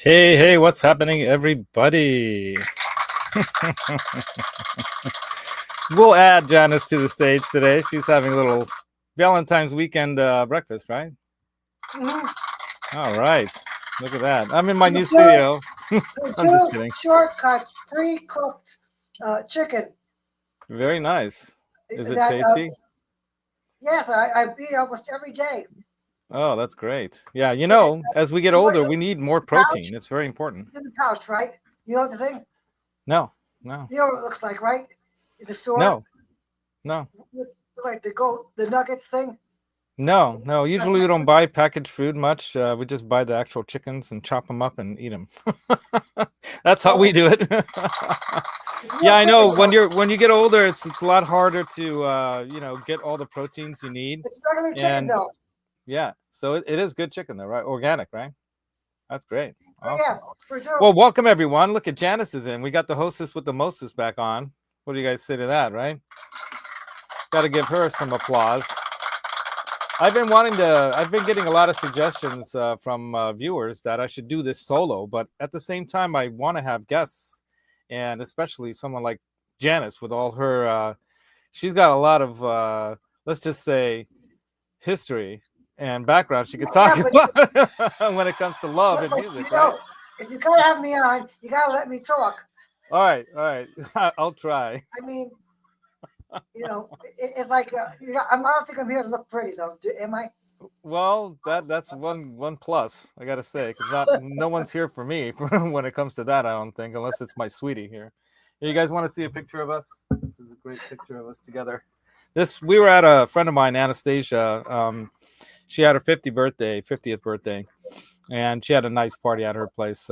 Hey, hey, what's happening, everybody? We'll add Janice to the stage today. She's having a little Valentine's weekend breakfast, right? Mhm. All right. Look at that. I'm in my new The two, studio. the I'm just two kidding. shortcuts, pre-cooked chicken. Very nice. Is it That tasty? yes, I eat almost every day. Oh, that's great. Yeah, It, as we get you put older, it we need more in the pouch. protein. It's very important. It's in the pouch, right? You know the thing. No, no, You know what it looks like, right? In the store, no, no. with, like the nuggets thing. No. That's Usually we don't buy packaged food much. We just buy the actual chickens and chop them up and eat them. That's how we oh, do it. it's Yeah, real I know. chicken When though. you get older, it's a lot harder to get all the proteins you need. It's regular chicken And though. yeah, so it is good chicken though, right? Organic, right? That's great. Oh yeah, Awesome. for sure. Well, welcome everyone. Look at Janice is in. We got the hostess with the mostest back on. What do you guys say to that, right? Got to give her some applause. I've been getting a lot of suggestions from viewers that I should do this solo, but at the same time, I want to have guests, and especially someone like Janice with all her, she's got a lot of, let's just say, history and background she could talk Yeah, about when it comes to love and but music, right? if you gotta have me on, you gotta let me talk. All right, I'll try. I mean, it's like I don't think I'm here to look pretty though. Am I? Well, that's one plus I gotta say, because not no one's here for me when it comes to that. I don't think, unless it's my sweetie here. You guys want to see a picture of us? This is a great picture of us together. This we were at a friend of mine, Anastasia. She had her 50th birthday, and she had a nice party at her place.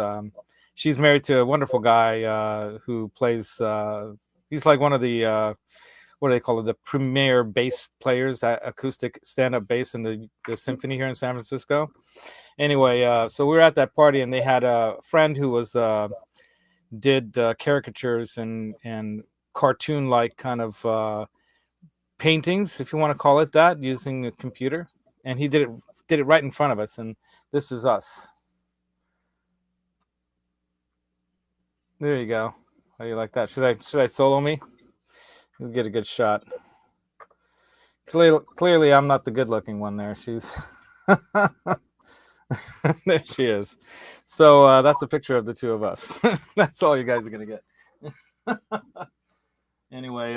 She's married to a wonderful guy who plays. He's like one of the what do they call it? The premier bass players, acoustic stand-up bass in the symphony here in San Francisco. Anyway, so we were at that party, and they had a friend who was did caricatures and cartoon-like kind of paintings, if you want to call it that, using a computer. And he did it right in front of us, and this is us. There you go. How do you like that? Should I solo me? Let's get a good shot. Clearly, I'm not the good-looking one there. She's there. She is. So that's a picture of the two of us. That's all you guys are gonna get. Anyway,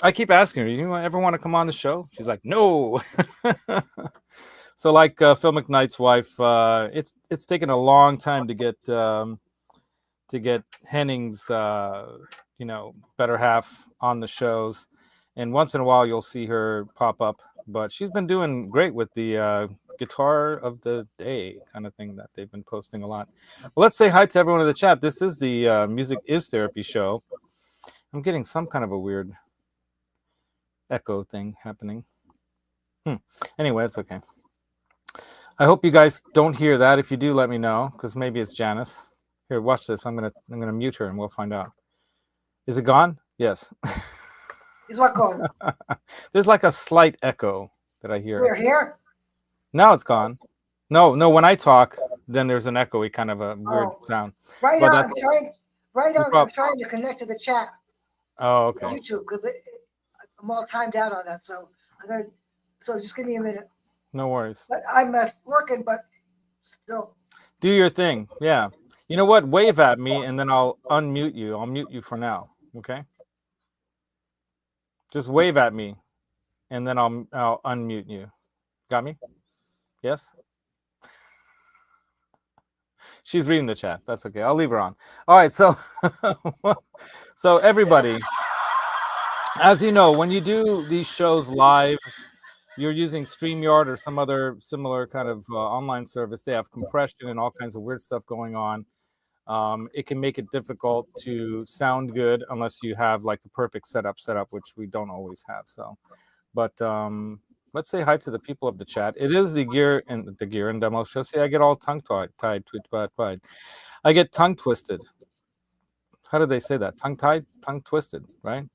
I keep asking her, "You ever want to come on the show?" She's like, "No." So, like Phil McKnight's wife, it's taken a long time to get Henning's better half on the shows, and once in a while you'll see her pop up, but she's been doing great with the guitar of the day kind of thing that they've been posting a lot. Well, let's say hi to everyone in the chat. This is the Music is Therapy show. I'm getting some kind of a weird echo thing happening. Anyway, it's okay. I hope you guys don't hear that. If you do, let me know, because maybe it's Janice. Here, watch this. I'm gonna mute her and we'll find out. Is it gone? Yes. Is what going? There's like a slight echo that I hear. We're here. Now it's gone. No. When I talk, then there's an echoey kind of a weird sound. Right But now, that's I'm trying. Right now, I'm trying to connect to the chat. Oh, okay. YouTube, because I'm all timed out on that. So So just give me a minute. No worries. But I'm working, but still. Do your thing. Yeah. You know what? Wave at me, and then I'll unmute you. I'll mute you for now. Okay. Just wave at me, and then I'll unmute you. Got me? Yes. She's reading the chat. That's okay. I'll leave her on. All right. So, so everybody, as you know, when you do these shows live, you're using StreamYard or some other similar kind of online service. They have compression and all kinds of weird stuff going on. It can make it difficult to sound good unless you have like the perfect setup, which we don't always have. So, but let's say hi to the people of the chat. It is the Gear and Demo show. See, I get all tongue-tied. I get tongue twisted. How do they say that? Tongue-tied, tongue twisted, right?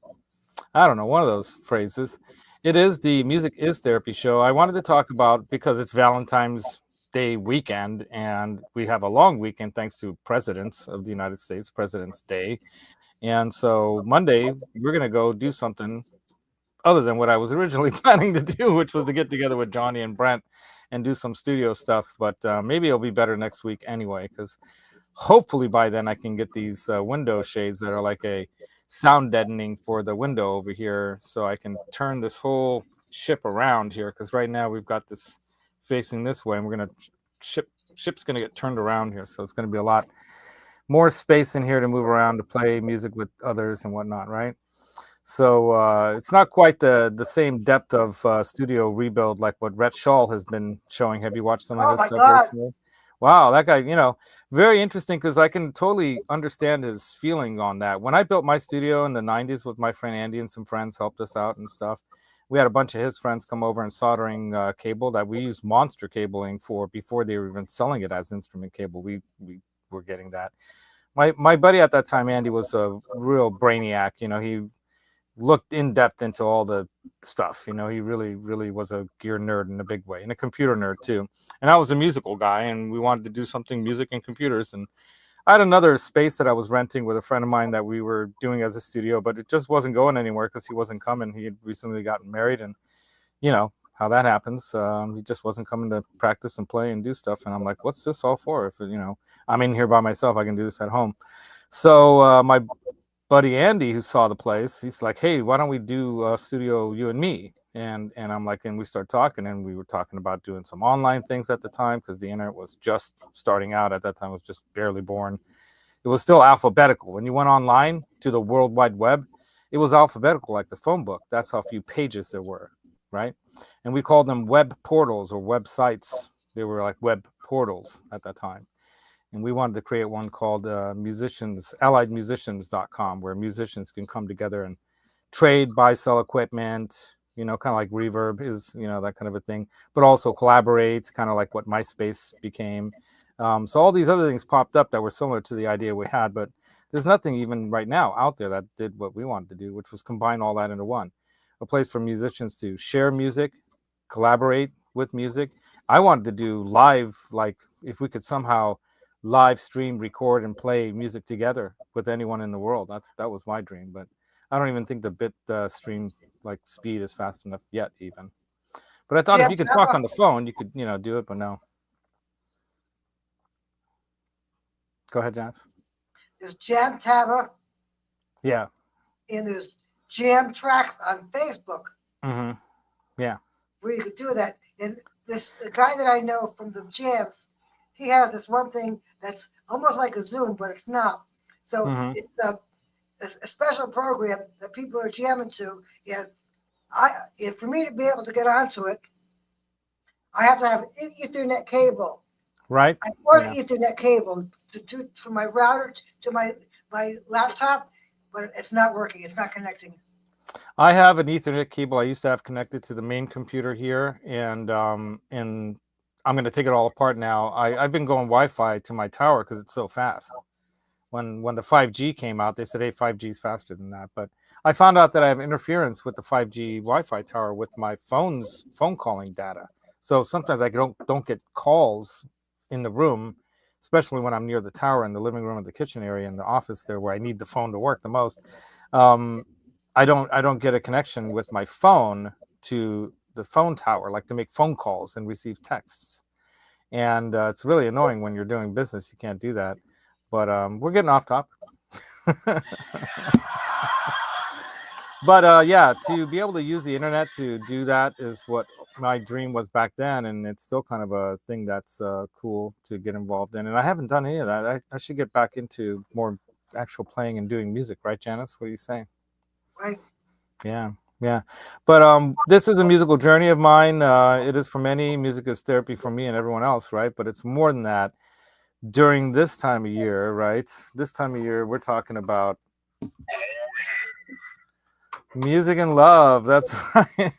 I don't know, one of those phrases. It is the Music is Therapy show. I wanted to talk about, because it's Valentine's day weekend, and we have a long weekend thanks to presidents of the United States, President's Day. And so Monday we're gonna go do something other than what I was originally planning to do, which was to get together with Johnny and Brent and do some studio stuff. But maybe it'll be better next week anyway, because hopefully by then I can get these window shades that are like a sound deadening for the window over here, so I can turn this whole ship around here, because right now we've got this facing this way, and we're gonna ship's gonna get turned around here, so it's gonna be a lot more space in here to move around to play music with others and whatnot, right? So it's not quite the same depth of studio rebuild like what Rhett Shaw has been showing. Have you watched some of Oh his my stuff God. recently? Wow, that guy, very interesting, because I can totally understand his feeling on that. When I built my studio in the 90s with my friend Andy and some friends helped us out and stuff, we had a bunch of his friends come over and soldering cable that we used monster cabling for before they were even selling it as instrument cable. We were getting that. My buddy at that time, Andy, was a real brainiac. He looked in depth into all the stuff. He really, really was a gear nerd in a big way, and a computer nerd too. And I was a musical guy, and we wanted to do something music and computers. And I had another space that I was renting with a friend of mine that we were doing as a studio, but it just wasn't going anywhere because he wasn't coming. He had recently gotten married, and you know how that happens. He just wasn't coming to practice and play and do stuff. And I'm like, what's this all for? If I'm in here by myself, I can do this at home. So my buddy Andy, who saw the place, he's like, hey, why don't we do a studio, you and me? And I'm like, and we start talking, and we were talking about doing some online things at the time, because the internet was just starting out at that time. It was just barely born. It was still alphabetical. When you went online to the World Wide Web, it was alphabetical like the phone book. That's how few pages there were, right? And we called them web portals or websites. They were like web portals at that time. And we wanted to create one called alliedmusicians.com, where musicians can come together and trade, buy, sell equipment, kind of like Reverb is, that kind of a thing, but also collaborate, kind of like what MySpace became. So all these other things popped up that were similar to the idea we had, but there's nothing even right now out there that did what we wanted to do, which was combine all that into one. A place for musicians to share music, collaborate with music. I wanted to do live, like if we could somehow live stream, record, and play music together with anyone in the world. That was my dream, but I don't even think the bit stream like speed is fast enough yet even. But I thought if you could talk on the phone, you could do it, but no. Go ahead, Janice. There's Jam Tava. Yeah. And there's Jam Tracks on Facebook. Mm-hmm. Yeah. Where you could do that. And the guy that I know from the jams, he has this one thing that's almost like a Zoom, but it's not. So it's a special program that people are jamming to. And for me to be able to get onto it, I have to have an Ethernet cable. Right. I bought an Ethernet cable from my router to my laptop, but it's not working. It's not connecting. I have an Ethernet cable I used to have connected to the main computer here, and I'm going to take it all apart now. I've been going Wi-Fi to my tower because it's so fast. When the 5G came out, they said, hey, 5G is faster than that. But I found out that I have interference with the 5G Wi-Fi tower with my phone calling data. So sometimes I don't get calls in the room, especially when I'm near the tower in the living room or the kitchen area in the office there where I need the phone to work the most. I don't get a connection with my phone to the phone tower, like to make phone calls and receive texts. And it's really annoying when you're doing business. You can't do that. But we're getting off topic. But yeah, to be able to use the internet to do that is what my dream was back then. And it's still kind of a thing that's cool to get involved in. And I haven't done any of that. I should get back into more actual playing and doing music. Right, Janice? What do you say? Right. Yeah. But this is a musical journey of mine. It is for many. Music is therapy for me and everyone else, right? But it's more than that. During this time of year, right? This time of year, we're talking about music and love. That's right.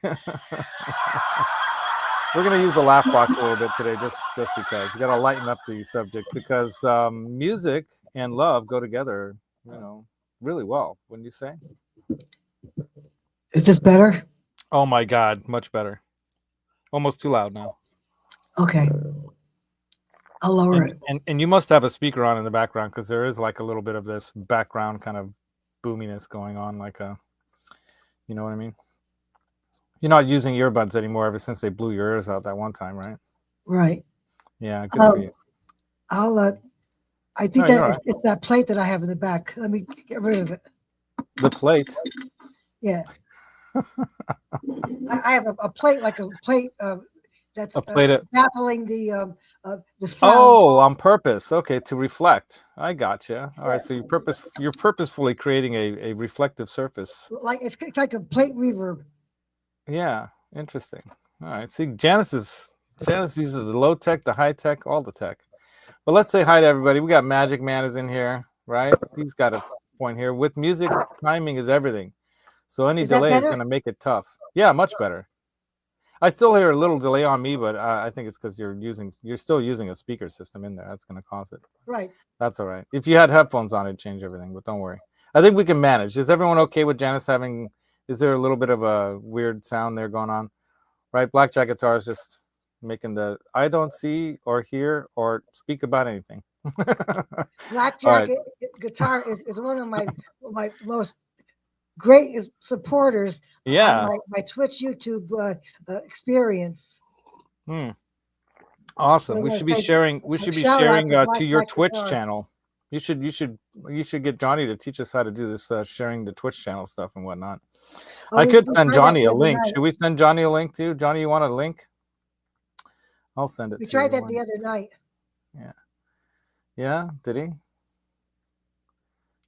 We're going to use the laugh box a little bit today, just because. You got to lighten up the subject, because music and love go together, really well, wouldn't you say? Is this better? Oh my God, much better. Almost too loud now. Okay. I'll lower it. And you must have a speaker on in the background, because there is like a little bit of this background kind of boominess going on, like a, you know what I mean? You're not using earbuds anymore ever since they blew your ears out that one time, right? Right. Yeah, good for you. I think No, that you're all it's that plate that I have in the back. Let me get rid of it. The plate. Yeah. I have a plate, like a plate that's A plate of, baffling the sound. oh, on purpose. Okay, to reflect. I gotcha. All right, so you're purposefully creating a reflective surface. Like it's like a plate reverb. Yeah, interesting. All right. See, Janice uses the low tech, the high tech, all the tech. But let's say hi to everybody. We got Magic Man is in here, right? He's got a point here. With music, timing is everything. So any delay is going to make it tough. Yeah, much better. I still hear a little delay on me, but I think it's because you're still using a speaker system in there. That's going to cause it. Right. That's all right. If you had headphones on, it'd change everything, but don't worry. I think we can manage. Is everyone okay with Janice having, is there a little bit of a weird sound there going on? Right? Blackjack guitar is just making the, I don't see or hear or speak about anything. Blackjack guitar is one of my most great supporters. Yeah. On my Twitch YouTube experience. Awesome. We should be sharing. We should be sharing to your Twitch channel. You should get Johnny to teach us how to do this, sharing the Twitch channel stuff and whatnot. I could send Johnny a link. Should we send Johnny a link too? Johnny, you want a link? I'll send it. We tried that the other night. Yeah. Yeah. Did he?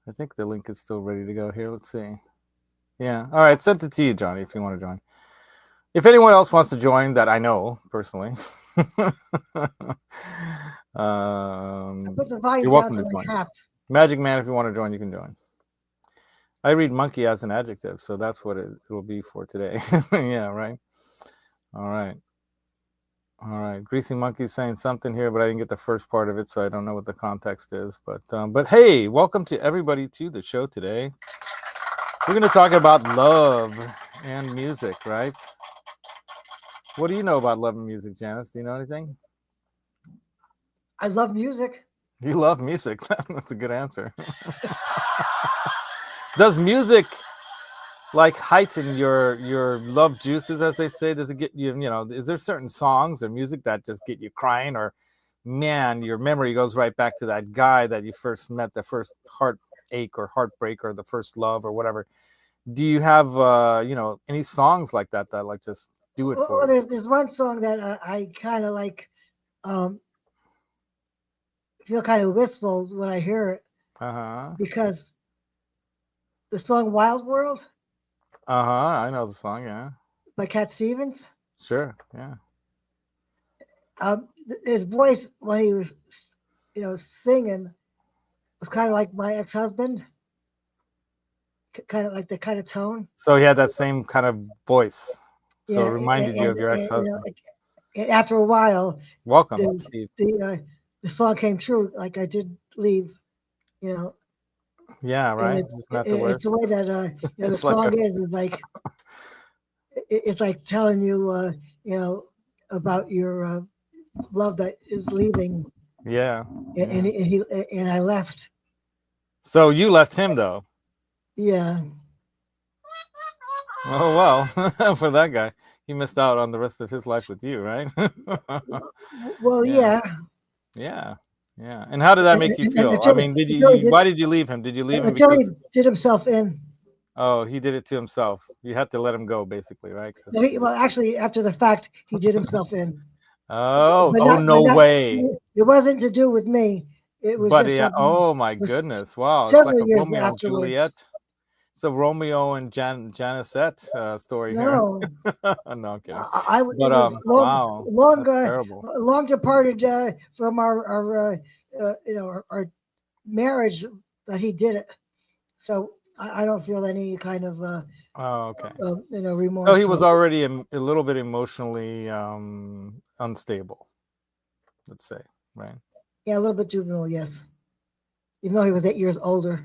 I think the link is still ready to go here. Let's see. Yeah. All right. Send it to you, Johnny, if you want to join. If anyone else wants to join that I know personally, put the volume you're welcome down to join. Half. Magic Man, if you want to join, you can join. I read monkey as an adjective, so that's what it will be for today. Yeah, right. All right. All right. Greasy Monkey's saying something here, but I didn't get the first part of it, so I don't know what the context is. But hey, welcome to everybody to the show today. We're going to talk about love and music, right? What do you know about love and music, Janice? Do you know anything? I love music. You love music. That's a good answer. Does music like heighten your love juices, as they say? Does it get you, is there certain songs or music that just get you crying, or man, your memory goes right back to that guy that you first met, the first heartache or heartbreak or the first love or whatever? Do you have any songs like that like just do it for you? There's one song that I kind of like, feel kind of wistful when I hear it. Because the song Wild World. I know the song, yeah. By Cat Stevens. Sure, yeah. His voice when he was, singing was kind of like my ex-husband. Kind of like the kind of tone. So he had that same kind of voice. So it reminded you of your ex-husband. After a while, welcome, Steve. The song came true. Like I did leave, Yeah, right. It's the way that the song is like it's like telling you about your love that is leaving. Yeah. And I left. So you left him though. Yeah. Oh well, for that guy, he missed out on the rest of his life with you, right? Well, yeah. Yeah. Yeah. And how did that make you feel? I mean, why did you leave him? Did you leave him because he did himself in? Oh, he did it to himself. You had to let him go, basically, right? Well, actually, after the fact, he did himself in. Oh, no way! It wasn't to do with me. It was. But yeah, oh my goodness! Wow, it's like a Romeo and Juliet. It's a Romeo and Janisette story here. No, no, I'm kidding. Wow, long departed from our marriage that he did it. So I don't feel any kind of okay. Remorse. So he was already a little bit emotionally unstable, let's say, right? Yeah, a little bit juvenile, yes. Even though he was 8 years older.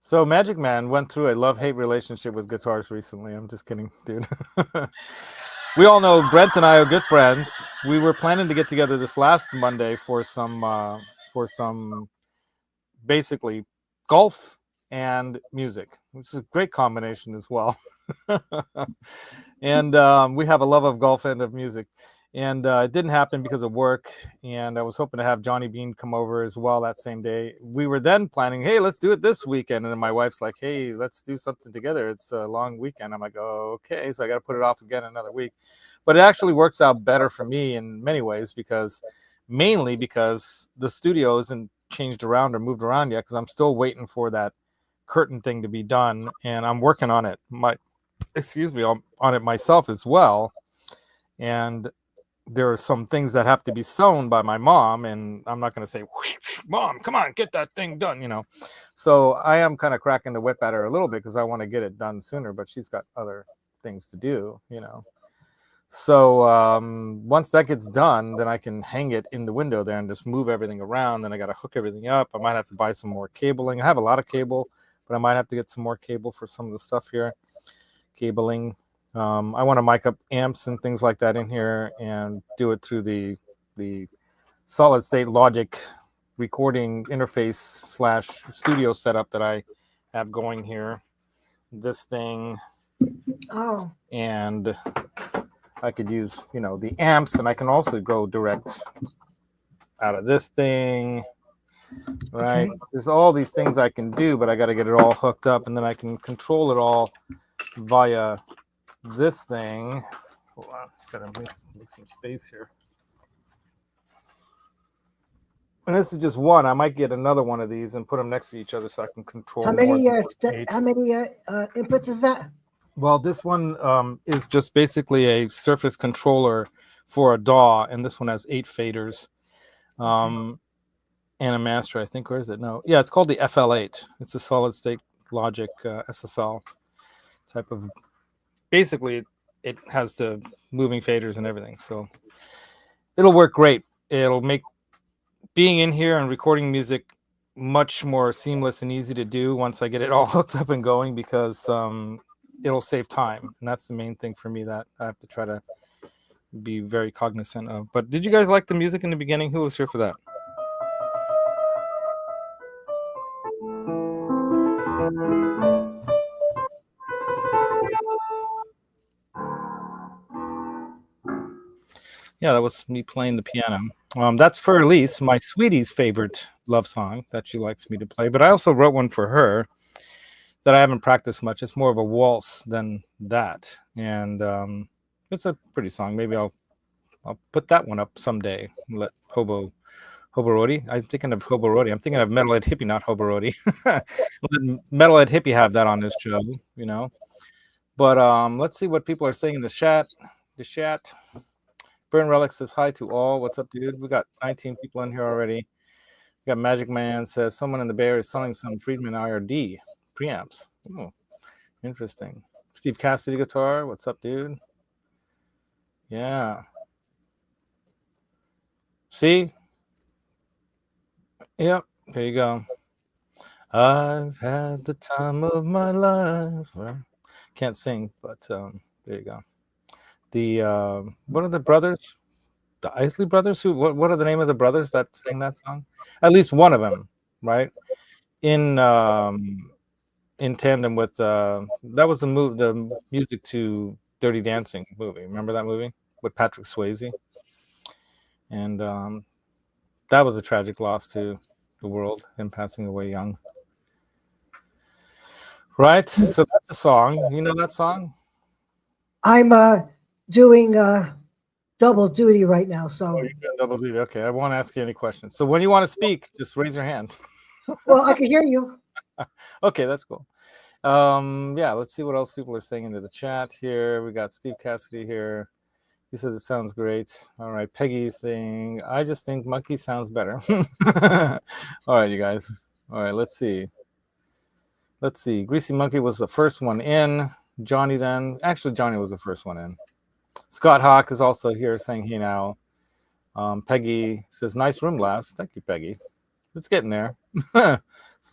So Magic Man went through a love-hate relationship with guitars recently. I'm just kidding, dude. we all know Brent and I are good friends. We were planning to get together this last Monday for some basically golf and music, which is a great combination as well. And we have a love of golf and of music. And it didn't happen because of work. And I was hoping to have Johnny Bean come over as well that same day. We were then planning, hey, let's do it this weekend. And then my wife's like, hey, let's do something together. It's a long weekend. I'm like, oh, okay. So I got to put it off again another week. But it actually works out better for me in many ways mainly because the studio isn't changed around or moved around yet, because I'm still waiting for that curtain thing to be done. And I'm working on it. On it myself as well. And there are some things that have to be sewn by my mom, and I'm not going to say, Mom, come on, get that thing done, So I am kind of cracking the whip at her a little bit because I want to get it done sooner, but she's got other things to do. So once that gets done, then I can hang it in the window there and just move everything around. Then I got to hook everything up. I might have to buy some more cabling. I have a lot of cable, but I might have to get some more cable for some of the stuff here. Cabling. I want to mic up amps and things like that in here and do it through the solid state Logic recording interface / studio setup that I have going here. This thing. Oh. And I could use, the amps, and I can also go direct out of this thing. Right. Okay. There's all these things I can do, but I got to get it all hooked up, and then I can control it all via this thing. Hold on, gotta make some space here. And this is just one. I might get another one of these and put them next to each other so I can control. How many inputs is that? Well, this one is just basically a surface controller for a DAW, and this one has 8 faders and a master, I think. Where is it? No, yeah, it's called the FL8. It's a solid state Logic SSL type of. Basically, it has the moving faders and everything, so it'll work great. It'll make being in here and recording music much more seamless and easy to do once I get it all hooked up and going, because it'll save time, and that's the main thing for me that I have to try to be very cognizant of. But did you guys like the music in the beginning? Who was here for that? Yeah, that was me playing the piano. That's for Elise, my sweetie's favorite love song that she likes me to play. But I also wrote one for her that I haven't practiced much. It's more of a waltz than that. And it's a pretty song. Maybe I'll put that one up someday. Let Hoborodi. I'm thinking of Hoborodi. I'm thinking of Metalhead Hippie, not Hoborodi. Let Metalhead Hippie have that on this show, But let's see what people are saying in the chat. Burn Relic says hi to all. What's up, dude? We got 19 people in here already. We got Magic Man says someone in the Bay Area is selling some Friedman IRD preamps. Oh, interesting. Steve Cassidy guitar. What's up, dude? Yeah. See? Yep. There you go. I've had the time of my life. Well, can't sing, but there you go. The what are the brothers? The Isley Brothers? What are the name of the brothers that sang that song? At least one of them, right? In tandem with that was the music to Dirty Dancing movie. Remember that movie with Patrick Swayze? And that was a tragic loss to the world, him passing away young. Right? So that's a song. You know that song? I'm doing double duty right now, so. Oh, you're doing double duty. Okay, I won't ask you any questions. So when you want to speak, just raise your hand. Well, I can hear you. Okay, that's cool. Yeah, let's see what else people are saying into the chat here. We got Steve Cassidy here. He says it sounds great. All right, Peggy saying, I just think Monkey sounds better. All right, you guys. All right, let's see. Greasy Monkey was the first one in. Johnny then. Actually, Johnny was the first one in. Scott Hawk is also here saying hey now. Peggy says, nice room blast. Thank you, Peggy. It's getting there. It's a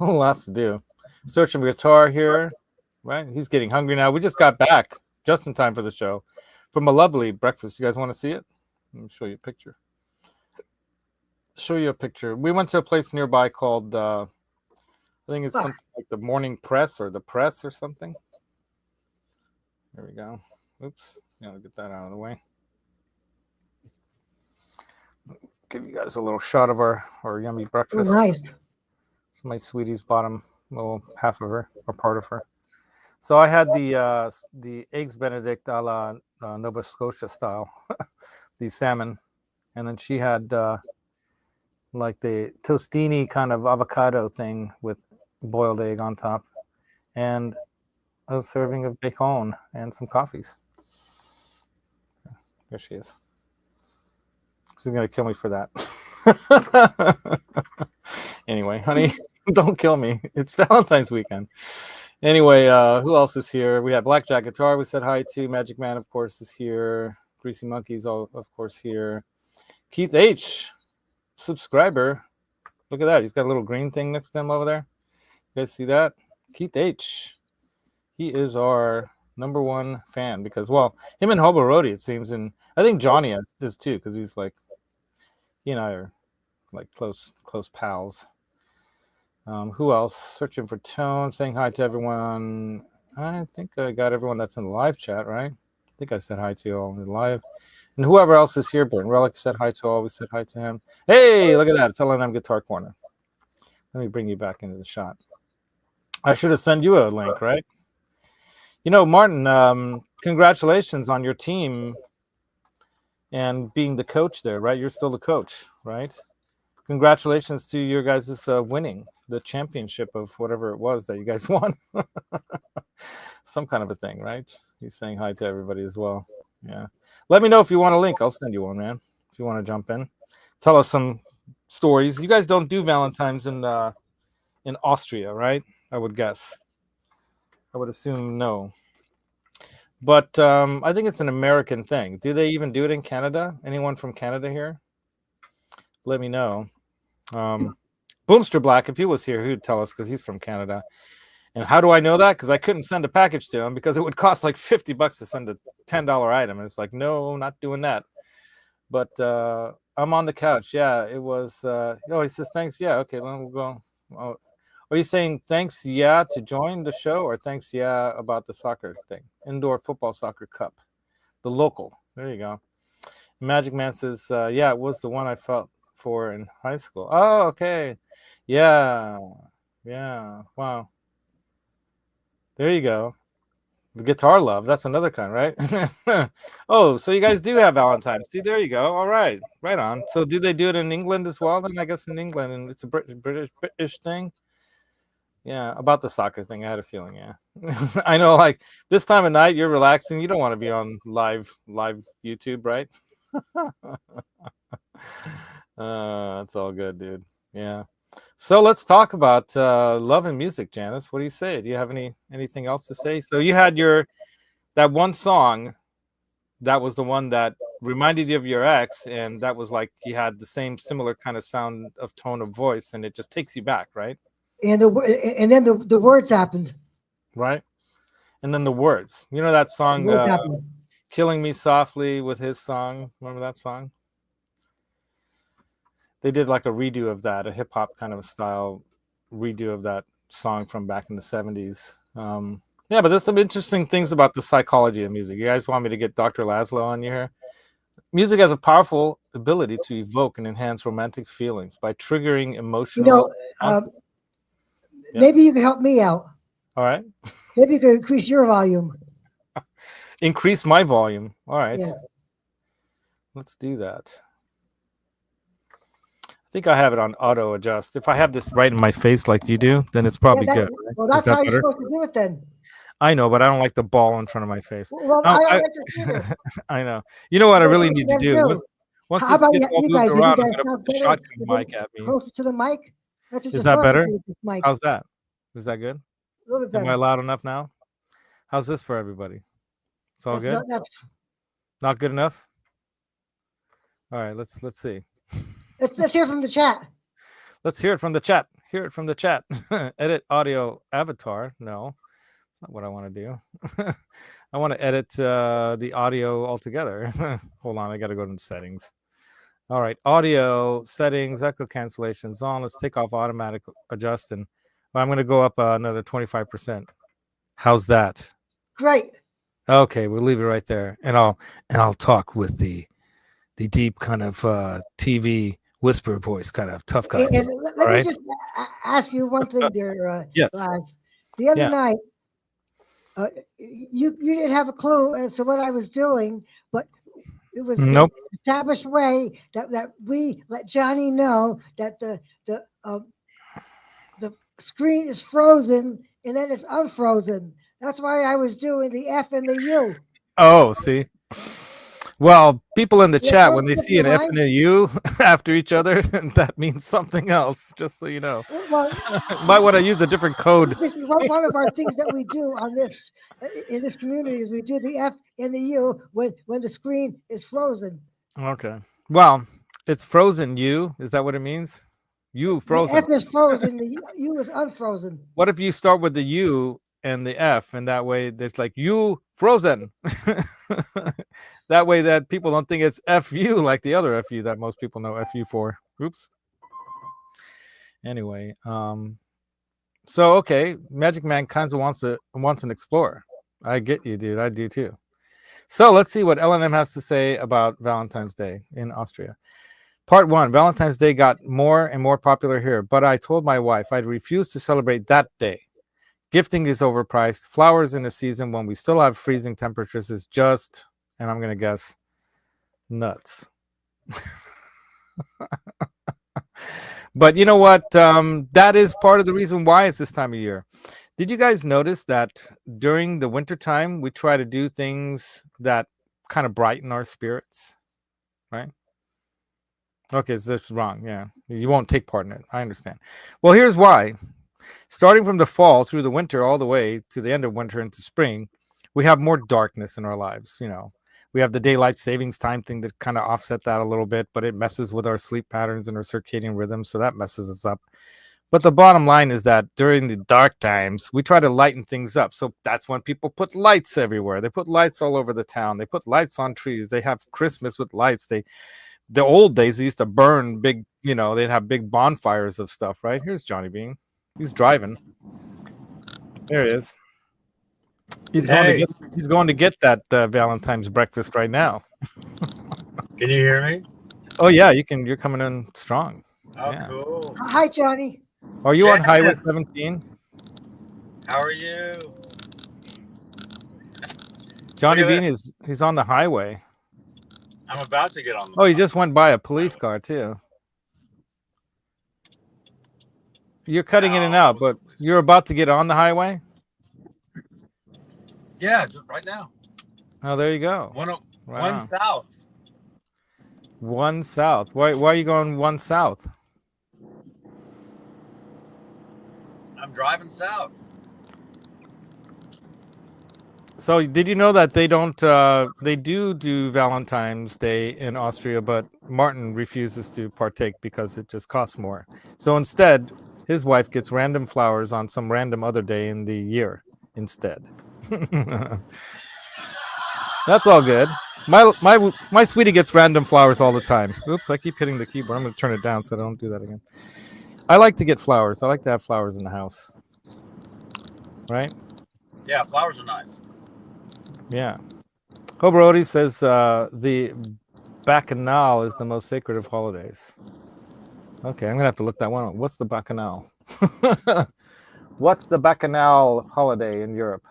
little lots to do. Searching for guitar here. Right? He's getting hungry now. We just got back just in time for the show from a lovely breakfast. You guys want to see it? Let me show you a picture. We went to a place nearby called I think it's something like the Morning Press or the Press or something. There we go. Oops. Yeah, I'll get that out of the way. Give you guys a little shot of our yummy breakfast. Oh, nice. It's my sweetie's bottom little half of her or part of her. So I had the eggs Benedict a la Nova Scotia style, the salmon, and then she had like the tostini kind of avocado thing with boiled egg on top, and a serving of bacon and some coffees. There she is. She's gonna kill me for that. Anyway, honey, don't kill me. It's Valentine's weekend. Anyway, who else is here? We had Blackjack Guitar. We said hi to. Magic Man, of course, is here. Greasy Monkeys, of course, here. Keith H, subscriber. Look at that. He's got a little green thing next to him over there. You guys see that? Keith H. He is our number one fan because, well, him and Hobo Roadie, it seems, and I think Johnny is too, because he's like, he and I are like close pals. Who else? Searching for Tone, saying hi to everyone. I think I got everyone that's in the live chat, right? I think I said hi to you all in the live. And whoever else is here, Burton Relic said hi to all. We said hi to him. Hey, look at that. It's L&M Guitar Corner. Let me bring you back into the shot. I should have sent you a link, right? You know, Martin, congratulations on your team and being the coach there, right? You're still the coach, right? Congratulations to your guys' winning the championship of whatever it was that you guys won. Some kind of a thing, right? He's saying hi to everybody as well. Yeah. Let me know if you want a link. I'll send you one, man. If you want to jump in. Tell us some stories. You guys don't do Valentine's in Austria, right? I would guess. I would assume no. But I think it's an American thing. Do they even do it in Canada? Anyone from Canada here? Let me know. Boomster Black, if he was here, he would tell us because he's from Canada. And how do I know that? Because I couldn't send a package to him because it would cost like $50 to send a $10 item. And it's like, no, not doing that. But I'm on the couch. Yeah, it was. He says, thanks. Yeah, okay, then we'll go. Oh, are you saying thanks, yeah, to join the show or thanks, yeah, about the soccer thing? Indoor football soccer cup. The local. There you go. Magic Man says, yeah, it was the one I felt for in high school. Oh, okay. Yeah. Wow. There you go. The guitar love. That's another kind, right? Oh, so you guys do have Valentine's. See, there you go. All right. Right on. So do they do it in England as well? Then I guess in England, and it's a British thing. Yeah, about the soccer thing. I had a feeling, yeah. I know, like, this time of night, you're relaxing. You don't want to be on live YouTube, right? It's all good, dude. Yeah. So let's talk about love and music, Janice. What do you say? Do you have anything else to say? So you had that one song that was the one that reminded you of your ex, and that was like you had the same similar kind of sound of tone of voice, and it just takes you back, right? And then the words happened. Right. And then the words. You know that song, Killing Me Softly with his song? Remember that song? They did like a redo of that, a hip hop kind of a style redo of that song from back in the 70s. Yeah, but there's some interesting things about the psychology of music. You guys want me to get Dr. Laszlo on you here? Music has a powerful ability to evoke and enhance romantic feelings by triggering emotional. Maybe you can help me out. All right. Maybe you can increase your volume. Increase my volume. All right. Yeah. Let's do that. I think I have it on auto adjust. If I have this right in my face like you do, then it's probably good. Right? Well, that's how you're supposed to do it then. I know, but I don't like the ball in front of my face. Well, I don't like it either. I know. You know what I really need to do? Once this gets all moved around, I'm going to put the shotgun mic at me. Closer to the mic? Is that better? How's that? Is that good? A little bit better. Am I loud enough now? How's this for everybody? It's all good? Not good enough? All right, let's see. Let's hear from the chat. Let's hear it from the chat. Hear it from the chat. Edit audio avatar. No. It's not what I want to do. I want to edit the audio altogether. Hold on, I got to go to the settings. All right, audio settings, echo cancellations on. Let's take off automatic adjust, and I'm going to go up another 25%. How's that? Great. Okay, we'll leave it right there, and I'll talk with the deep kind of TV whisper voice, kind of tough guy. And let me Right? just ask you one thing, there, Yes. Lance. The other Yeah. night, you didn't have a clue as to what I was doing, but it was Nope. the established way that we let Johnny know that the screen is frozen and then it's unfrozen. That's why I was doing the F and the U. Oh, see. Well, people in the Yeah, chat, don't when they skip see your an F line. and a U after each other, that means something else. Just so you know, Well, might want to use a different code. this is one of our things that we do on this in this community is we do the F and the U when the screen is frozen. Okay. Well, it's frozen U. Is that what it means? U The frozen. F is frozen, the U is unfrozen. What if you start with the U and the F, and that way there's like U frozen. That way that people don't think it's FU like the other FU that most people know FU for. Oops. Anyway, so okay, Magic Man kind of wants an explorer. I get you, dude. I do too. So let's see what LNM has to say about Valentine's Day in Austria. Part 1, Valentine's Day got more and more popular here, but I told my wife I'd refuse to celebrate that day. Gifting is overpriced. Flowers in a season when we still have freezing temperatures is just, and I'm going to guess, nuts. But you know what? That is part of the reason why it's this time of year. Did you guys notice that during the winter time, we try to do things that kind of brighten our spirits, right? Okay, so that's wrong. Yeah, you won't take part in it. I understand. Well, here's why. Starting from the fall through the winter, all the way to the end of winter into spring, we have more darkness in our lives. You know, we have the daylight savings time thing that kind of offset that a little bit, but it messes with our sleep patterns and our circadian rhythm, so that messes us up. But the bottom line is that during the dark times, we try to lighten things up. So that's when people put lights everywhere. They put lights all over the town. They put lights on trees. They have Christmas with lights. The old days, they used to burn big, they'd have big bonfires of stuff, right? Here's Johnny Bean. He's driving. There it is. He's going to get that Valentine's breakfast right now. Can you hear me? Oh yeah, you can. You're coming in strong. Oh, Yeah. cool. Hi, Johnny. Are you on Highway Janice. 17? How are you? Johnny Look at Bean he's on the highway. I'm about to get on the Oh, he just went by a police car too. You're cutting in and No, out, it wasn't but a police you're about to get on the highway? Yeah, just right now. Oh, there you go. One Wow. south. One south. Why are you going one south? I'm driving south. So did you know that they don't they do Valentine's Day in Austria, but Martin refuses to partake because it just costs more. So instead, his wife gets random flowers on some random other day in the year instead. That's all good. My sweetie gets random flowers all the time. Oops, I keep hitting the keyboard. I'm going to turn it down so I don't do that again. I like to get flowers. I like to have flowers in the house. Right? Yeah, flowers are nice. Yeah. Hobarodi says the Bacchanal is the most sacred of holidays. Okay, I'm going to have to look that one up. What's the Bacchanal? What's the Bacchanal holiday in Europe?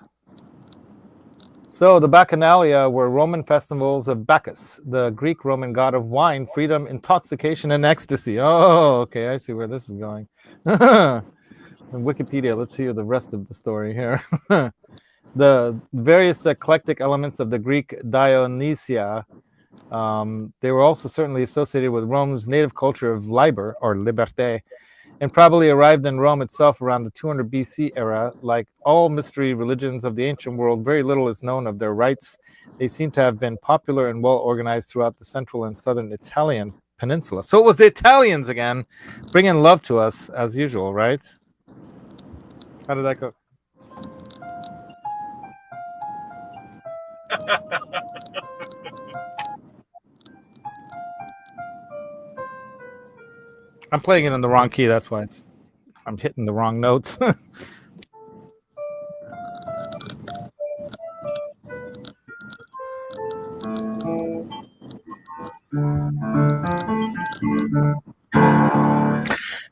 So the Bacchanalia were Roman festivals of Bacchus, the Greek Roman god of wine, freedom, intoxication, and ecstasy. Oh, okay, I see where this is going. In Wikipedia, let's hear the rest of the story here. The various eclectic elements of the Greek Dionysia, they were also certainly associated with Rome's native culture of liber, or liberté, and probably arrived in Rome itself around the 200 BC era. Like all mystery religions of the ancient world, very little is known of their rites. They seem to have been popular and well organized throughout the central and southern Italian peninsula. So it was the Italians again, bringing love to us as usual, right? How did that go? I'm playing it in the wrong key. That's why I'm hitting the wrong notes.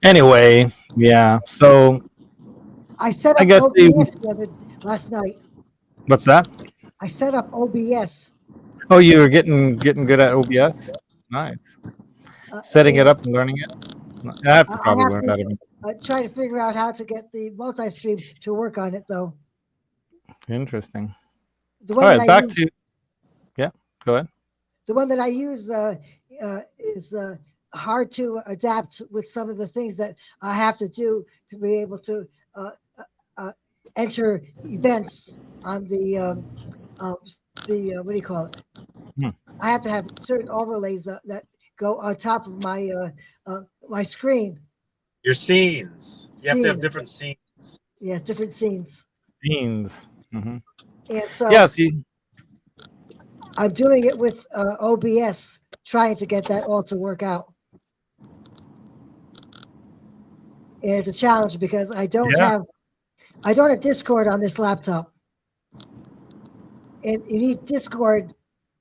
Anyway, yeah. So I set I up guess OBS last night. what's that? I set up OBS. Oh, you were getting good at OBS. Nice. Setting it And up and learning it. I have to I probably have learn that. Again. to try to figure out how to get the multi-stream to work on it, though. Interesting. The All one that right, I back use, to yeah. Go ahead. the one that I use is hard to adapt with some of the things that I have to do to be able to enter events on the what do you call it? Hmm. I have to have certain overlays that go on top of my screen. Your scenes. You have to have Scenes. different scenes. Yeah, different scenes. Scenes. Mm-hmm. And so Yeah. See. I'm doing it with OBS, trying to get that all to work out. And it's a challenge because I don't have Discord on this laptop. And you need Discord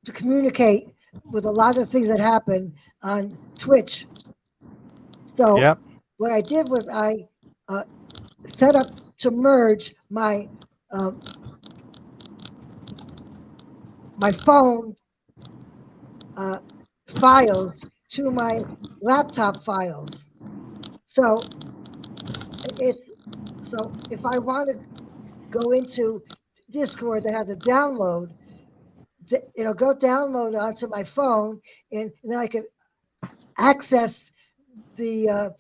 to communicate with a lot of things that happen on Twitch. So what I did was I set up to merge my my phone files to my laptop files. So if I want to go into Discord that has a download, it'll go download onto my phone, and then I can access the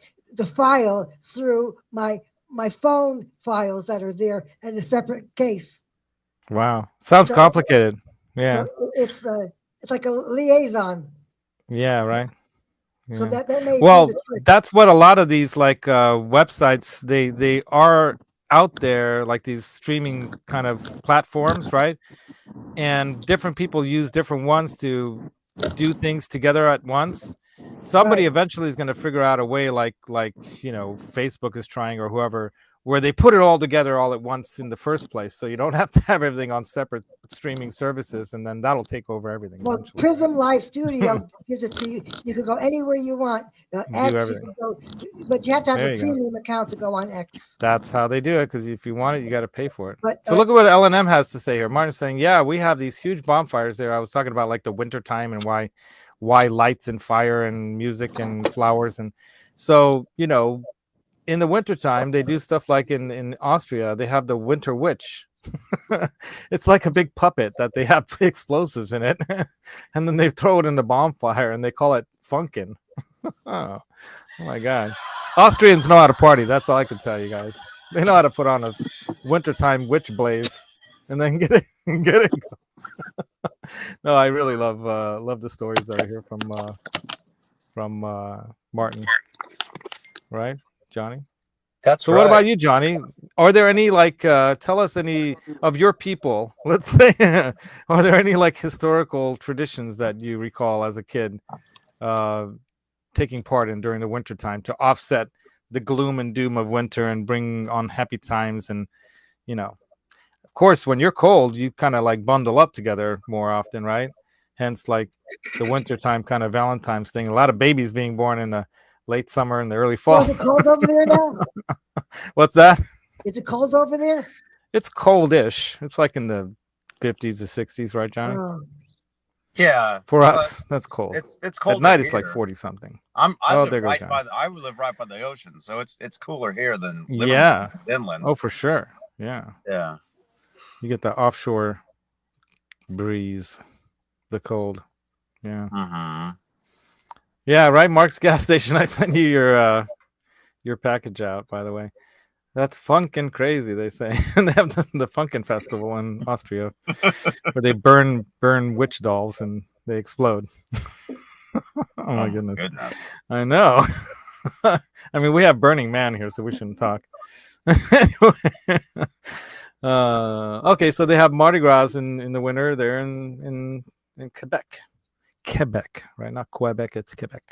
file through my phone files that are there in a separate case. Wow. Sounds complicated. Yeah. So it's like a liaison. Yeah. Right. Yeah. So that may well, be the trick. That's what a lot of these like websites they are out there, like these streaming kind of platforms, right? And different people use different ones to do things together at once. Somebody eventually is going to figure out a way, like Facebook is trying, or whoever, where they put it all together all at once in the first place, so you don't have to have everything on separate streaming services, and then that'll take over everything. Well, eventually. Prism Live Studio gives it to you. You can go anywhere you want. X, you can go, but you have to have a premium account to go on X. That's how they do it, because if you want it, you got to pay for it. But so look at what LNM has to say here. Martin's saying, yeah, we have these huge bonfires there. I was talking about like the winter time and why lights and fire and music and flowers. And so, in the wintertime, they do stuff like in Austria, they have the winter witch. It's like a big puppet that they have explosives in it. And then they throw it in the bonfire and they call it funkin'. Oh my God. Austrians know how to party. That's all I can tell you guys. They know how to put on a wintertime witch blaze and then get it. No, I really love the stories that I hear from Martin. Right, Johnny? That's so. What about you, Johnny? Are there any tell us any of your people? Let's say, are there any like historical traditions that you recall as a kid taking part in during the wintertime to offset the gloom and doom of winter and bring on happy times? And of course, when you're cold, you kind of like bundle up together more often, right? Hence, like the wintertime kind of Valentine's thing. A lot of babies being born in the late summer and the early fall. Is it cold over there now? What's that? Is it cold over there? It's coldish. It's like in the 50s to 60s, right, Johnny? Yeah. For us, that's cold. It's cold. At night, it's like 40 something. I live right by the ocean, so it's cooler here than living in inland. Oh, for sure. Yeah. Yeah. You get the offshore breeze, the cold. Yeah. Mm-hmm. Yeah, right. Mark's gas station. I sent you your package out, by the way. That's funkin' crazy, they say. And they have the Funkin' Festival in Austria, where they burn witch dolls and they explode. Oh my goodness. I know. I mean, we have Burning Man here, so we shouldn't talk. Anyway. Okay, so they have Mardi Gras in the winter there in Quebec. Quebec, right? Not Quebec, it's Quebec.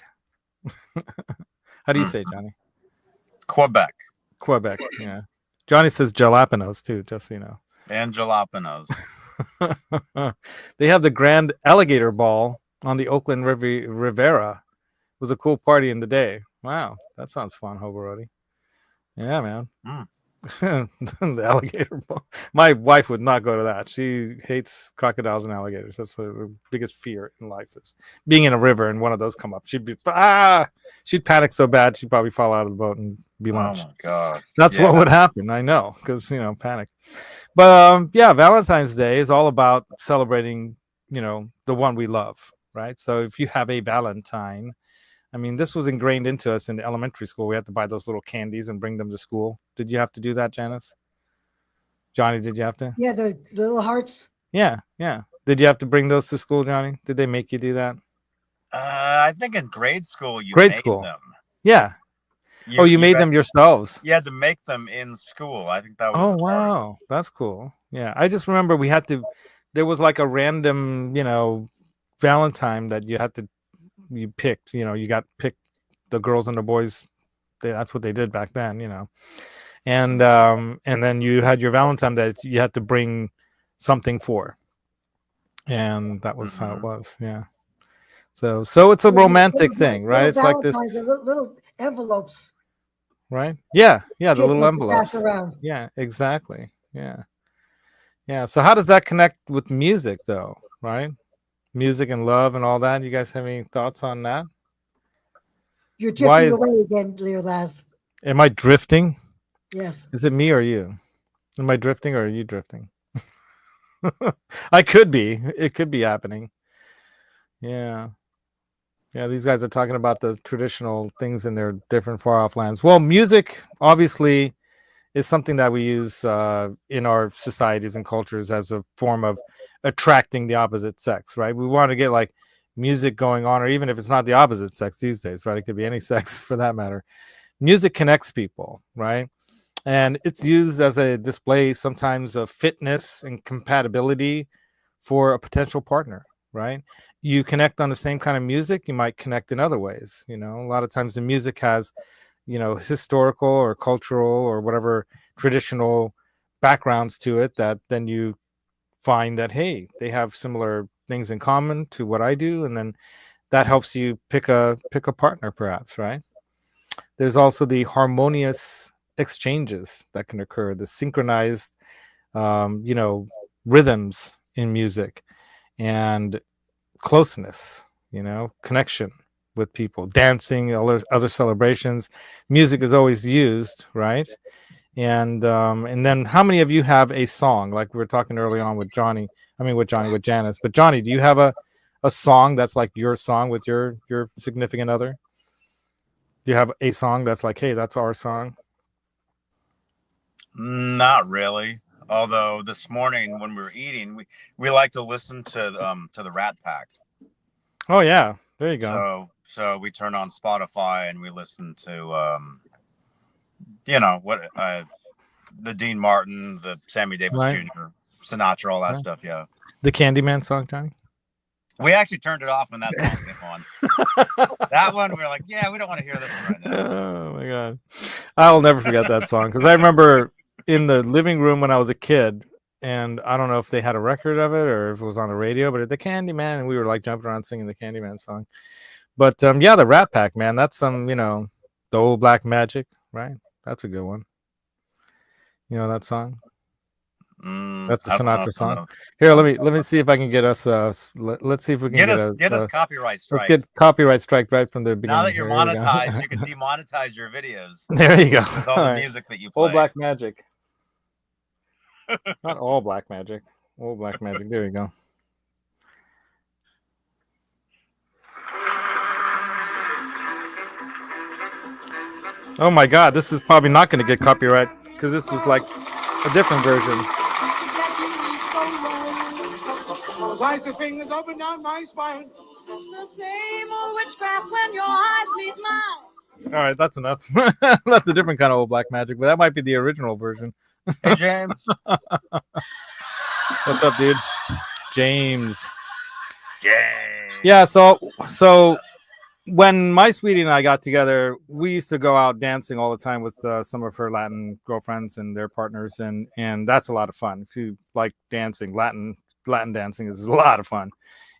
How do you say, Johnny? Quebec. Quebec, yeah. Johnny says jalapenos too, just so you know. And jalapenos. They have the Grand Alligator Ball on the Oakland Riviera. It was a cool party in the day. Wow, that sounds fun, Hobarodi. Yeah, man. The alligator ball. My wife would not go to that. She hates crocodiles and alligators. That's her biggest fear in life is being in a river and one of those come up. She'd panic so bad she'd probably fall out of the boat and be launched. Oh my god. That's what would happen. I know, because panic. But yeah, Valentine's Day is all about celebrating, the one we love, right? So if you have a Valentine, I mean, this was ingrained into us in elementary school. We had to buy those little candies and bring them to school. Did you have to do that, Janice? Johnny, did you have to? Yeah, the little hearts. Yeah. Did you have to bring those to school, Johnny? Did they make you do that? I think in grade school you made them. Yeah. You made them yourselves. You had to make them in school. I think that was. Oh wow, that's cool. Yeah, I just remember we had to. There was like a random, Valentine that you picked. You got picked. The girls and the boys. That's what they did back then. And then you had your Valentine that you had to bring something for, and that was how it was. Yeah. So it's a romantic thing, right? It's like this little envelopes. Right? Yeah, the little envelopes. Yeah, exactly. Yeah. So how does that connect with music, though? Right? Music and love and all that. You guys have any thoughts on that? You're drifting away again, Leolaz. Am I drifting? Yes. Is it me or you? Am I drifting or are you drifting? I could be. It could be happening. Yeah. Yeah, these guys are talking about the traditional things in their different far-off lands. Well, music, obviously, is something that we use in our societies and cultures as a form of attracting the opposite sex, right? We want to get like music going on, or even if it's not the opposite sex these days, right? It could be any sex for that matter. Music connects people, right? And it's used as a display sometimes of fitness and compatibility for a potential partner, right? You connect on the same kind of music, you might connect in other ways. A lot of times the music has, historical or cultural or whatever traditional backgrounds to it that then you find that, hey, they have similar things in common to what I do. And then that helps you pick a partner, perhaps, right? There's also the harmonious exchanges that can occur, the synchronized, rhythms in music and closeness, connection with people, dancing, other celebrations. Music is always used, right? And then how many of you have a song, like we were talking early on with with Janice? But Johnny, do you have a song that's like your song with your significant other? Do you have a song that's like, hey, that's our song? Not really. Although this morning when we were eating, we like to listen to the Rat Pack. Oh yeah, there you go. So we turn on Spotify and we listen to the Dean Martin, the Sammy Davis Jr., Sinatra, all that stuff. Yeah. The Candyman song, Johnny. We actually turned it off when that song came on. That one, we were like, yeah, we don't want to hear this one right now. Oh my god, I'll never forget that song because I remember in the living room when I was a kid, and I don't know if they had a record of it or if it was on the radio, but the Candyman, and we were like jumping around singing the Candyman song. But yeah, the Rat Pack, man, that's some, the old black magic, right? That's a good one. You know that song? That's a Sinatra song. Here, let me see if I can get us. Let's see if we can get us copyright strike. Let's get copyright strike right from the beginning. Now that you're monetized, you can demonetize your videos. There you go. With all the music that you play. Old black magic. Not all black magic. Old black magic. There you go. Oh my God, this is probably not going to get copyright because this is like a different version. Slice the fingers up and down my spine. The same old witchcraft when your eyes meet mine. All right, that's enough. That's a different kind of old black magic, but that might be the original version Hey, James. What's up, dude? James. James. Yeah, so when my sweetie and I got together, we used to go out dancing all the time with some of her Latin girlfriends and their partners, and that's a lot of fun. If you like dancing, Latin dancing is a lot of fun.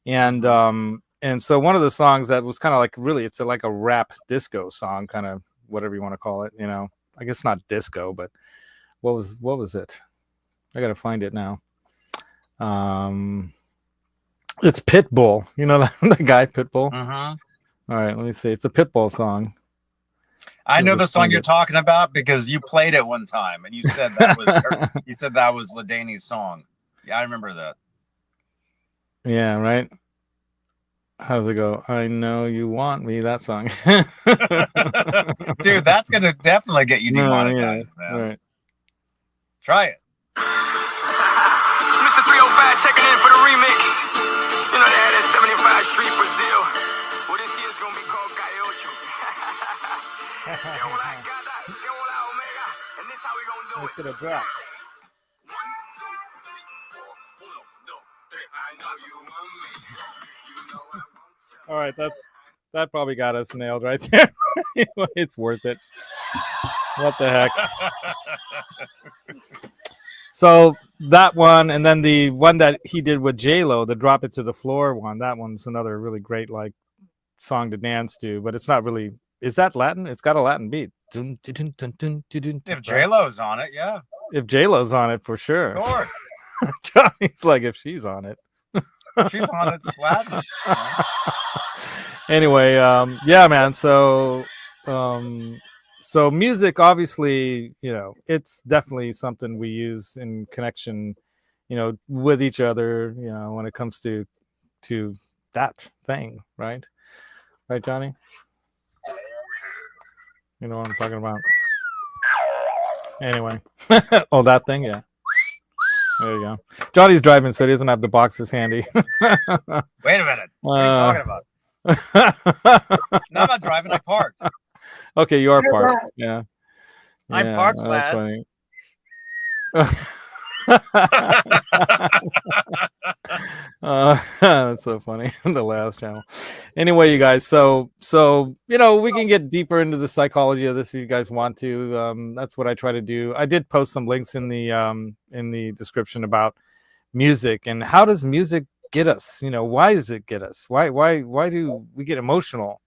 And so one of the songs that was kind of like really, it's like a rap disco song, kind of whatever you want to call it. I guess not disco, but what was it? I gotta find it now. It's Pitbull. You know the guy Pitbull. Mm-hmm. All right, let me see. It's a Pitbull song. I know the song you're talking about because you played it one time and you said that was LaDaini's song. Yeah, I remember that. Yeah, right. How does it go? I know you want me. That song. Dude, that's gonna definitely get you demonetized, man. Right. Try it. Mr. 305 checking in for the remix. You know they had that 75 Street Brazil. Well, this year's gonna be called Gaiocho. And this how we gonna do Let's it. get a drop. 1, 2, 3, 4, 1, 2, 3. I know you want me. You know I want you. All right, that probably got us nailed right there. It's worth it. What the heck? So that one, and then the one that he did with J-Lo, the Drop It to the Floor one, that one's another really great like song to dance to, but it's not really. Is that Latin? It's got a Latin beat. If J-Lo's on it, yeah. If J-Lo's on it, for sure. Of course. Johnny's like, if she's on it. She's on it, it's Latin. Anyway, yeah, man. So music, obviously, it's definitely something we use in connection, with each other, when it comes to that thing, right? Right, Johnny? You know what I'm talking about. Anyway. Oh, that thing, yeah. There you go. Johnny's driving, so he doesn't have the boxes handy. Wait a minute. What are you talking about? No, I'm not driving. I parked. Okay, you are parked. Yeah. I'm parked, that's lad. funny. That's so funny. The last channel. Anyway, you guys, so we can get deeper into the psychology of this if you guys want to. That's what I try to do. I did post some links in the description about music and how does music get us? Why does it get us? Why do we get emotional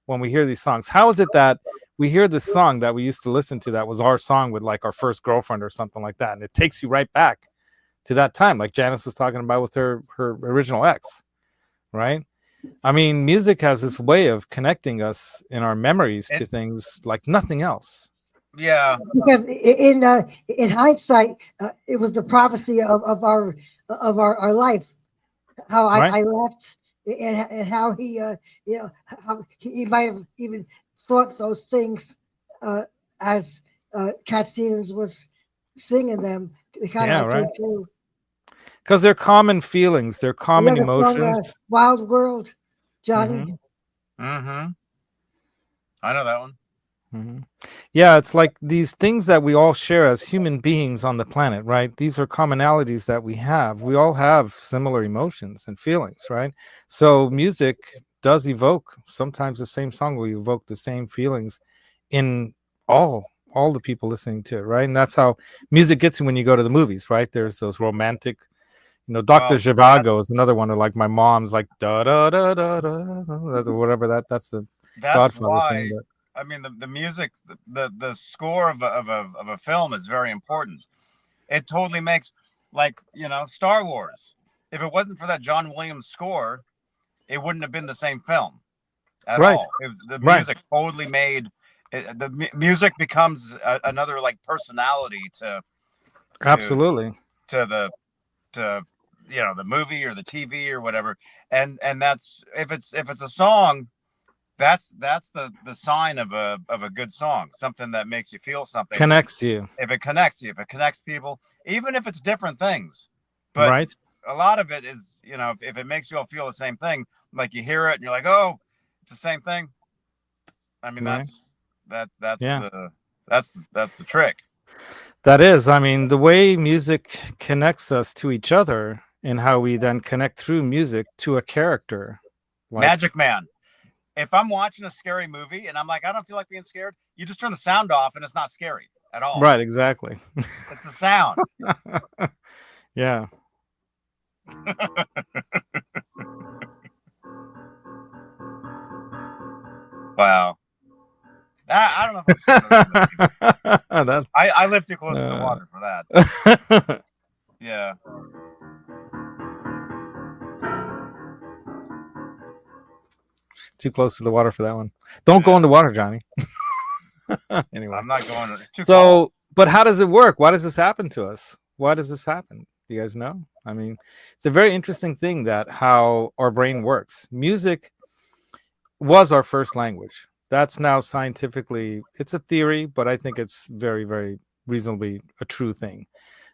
when we hear these songs? How is it that we hear this song that we used to listen to that was our song with like our first girlfriend or something like that, and it takes you right back to that time, like Janice was talking about with her original ex, right? I mean, music has this way of connecting us in our memories to things like nothing else. Yeah. Because in hindsight, it was the prophecy of our life. How I left, and how he how he might have even thought those things as Cat Stevens was singing them. Kind of right. Because they're common feelings, they're common emotions. Wild World, Johnny. Mm-hmm. I know that one. Mm-hmm. Yeah, it's like these things that we all share as human beings on the planet, right? These are commonalities that we have. We all have similar emotions and feelings, right? So music does evoke, sometimes the same song will evoke the same feelings in all the people listening to it, right? And that's how music gets you when you go to the movies, right? There's those romantic, Dr. Zhivago is another one, or like my mom's like da da da da da, whatever that's the Godfather why, thing. But I mean, the music, the score of a film is very important. It totally makes, like, Star Wars. If it wasn't for that John Williams score, it wouldn't have been the same film at all. It was, the music totally made the music becomes another like personality to absolutely to the movie or the TV or whatever. And that's if it's a song, that's the sign of a good song, something that makes you feel something, connects you. If it connects people, even if it's different things, but a lot of it is, if it makes you all feel the same thing, like you hear it and you're like, oh, it's the same thing. I mean, that's the trick. That is, I mean, the way music connects us to each other and how we then connect through music to a character. Like, Magic Man. If I'm watching a scary movie and I'm like, I don't feel like being scared, you just turn the sound off and it's not scary at all. right, exactly. It's the sound. Yeah. Wow. I don't know if I'm That, I live too close to the water for that. Yeah. too close to the water for that one. Don't go in the water, Johnny. Anyway. I'm not going. It's too cold. So, but how does it work? Why does this happen to us? Why does this happen? You guys know? I mean, it's a very interesting thing that how our brain works. Music was our first language. That's now scientifically, it's a theory, but I think it's very, very reasonably a true thing.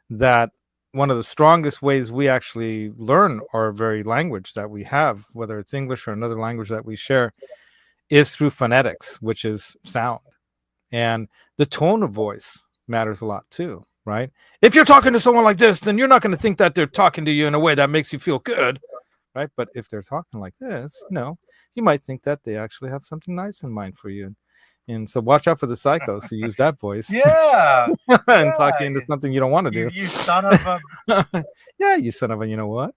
That one of the strongest ways we actually learn our very language that we have, whether it's English or another language that we share, is through phonetics, which is sound. And the tone of voice matters a lot too, right? If you're talking to someone like this, then you're not going to think that they're talking to you in a way that makes you feel good, right? But if they're talking like this, you might think that they actually have something nice in mind for you. And so watch out for the psychos who use that voice. Yeah. And talk you into something you don't want to do. You son of a. Yeah, you son of a, you know what?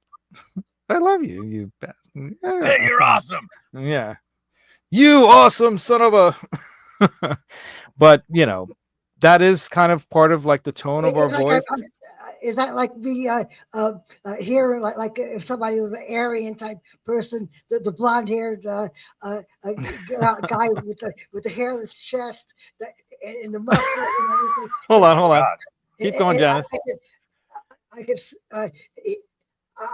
I love you, you bastard. Hey, you're awesome. Yeah. You awesome son of a. But, that is kind of part of like the tone of our voice. Is that like the here, like if somebody was an Aryan type person, the blonde haired guy with the hairless chest and the muscle and everything? Hold on. God. Keep going, Janice. I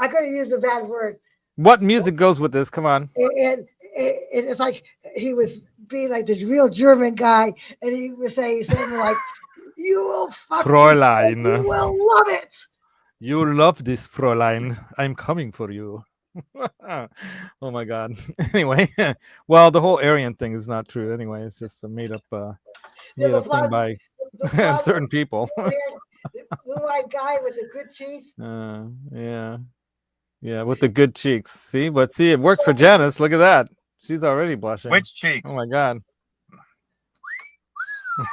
could use a bad word. What music goes with this? Come on. And it's like he was being like this real German guy, and he was saying something like, "You will fucking, Fräulein. you will love it. You love this, Fräulein. I'm coming for you." Oh my God. Anyway, well, the whole Aryan thing is not true. Anyway, it's just a made up thing by certain people. Blue-eyed guy with the good teeth. Yeah, with the good cheeks. See, it works for Janice. Look at that. She's already blushing. Which cheeks? Oh my God.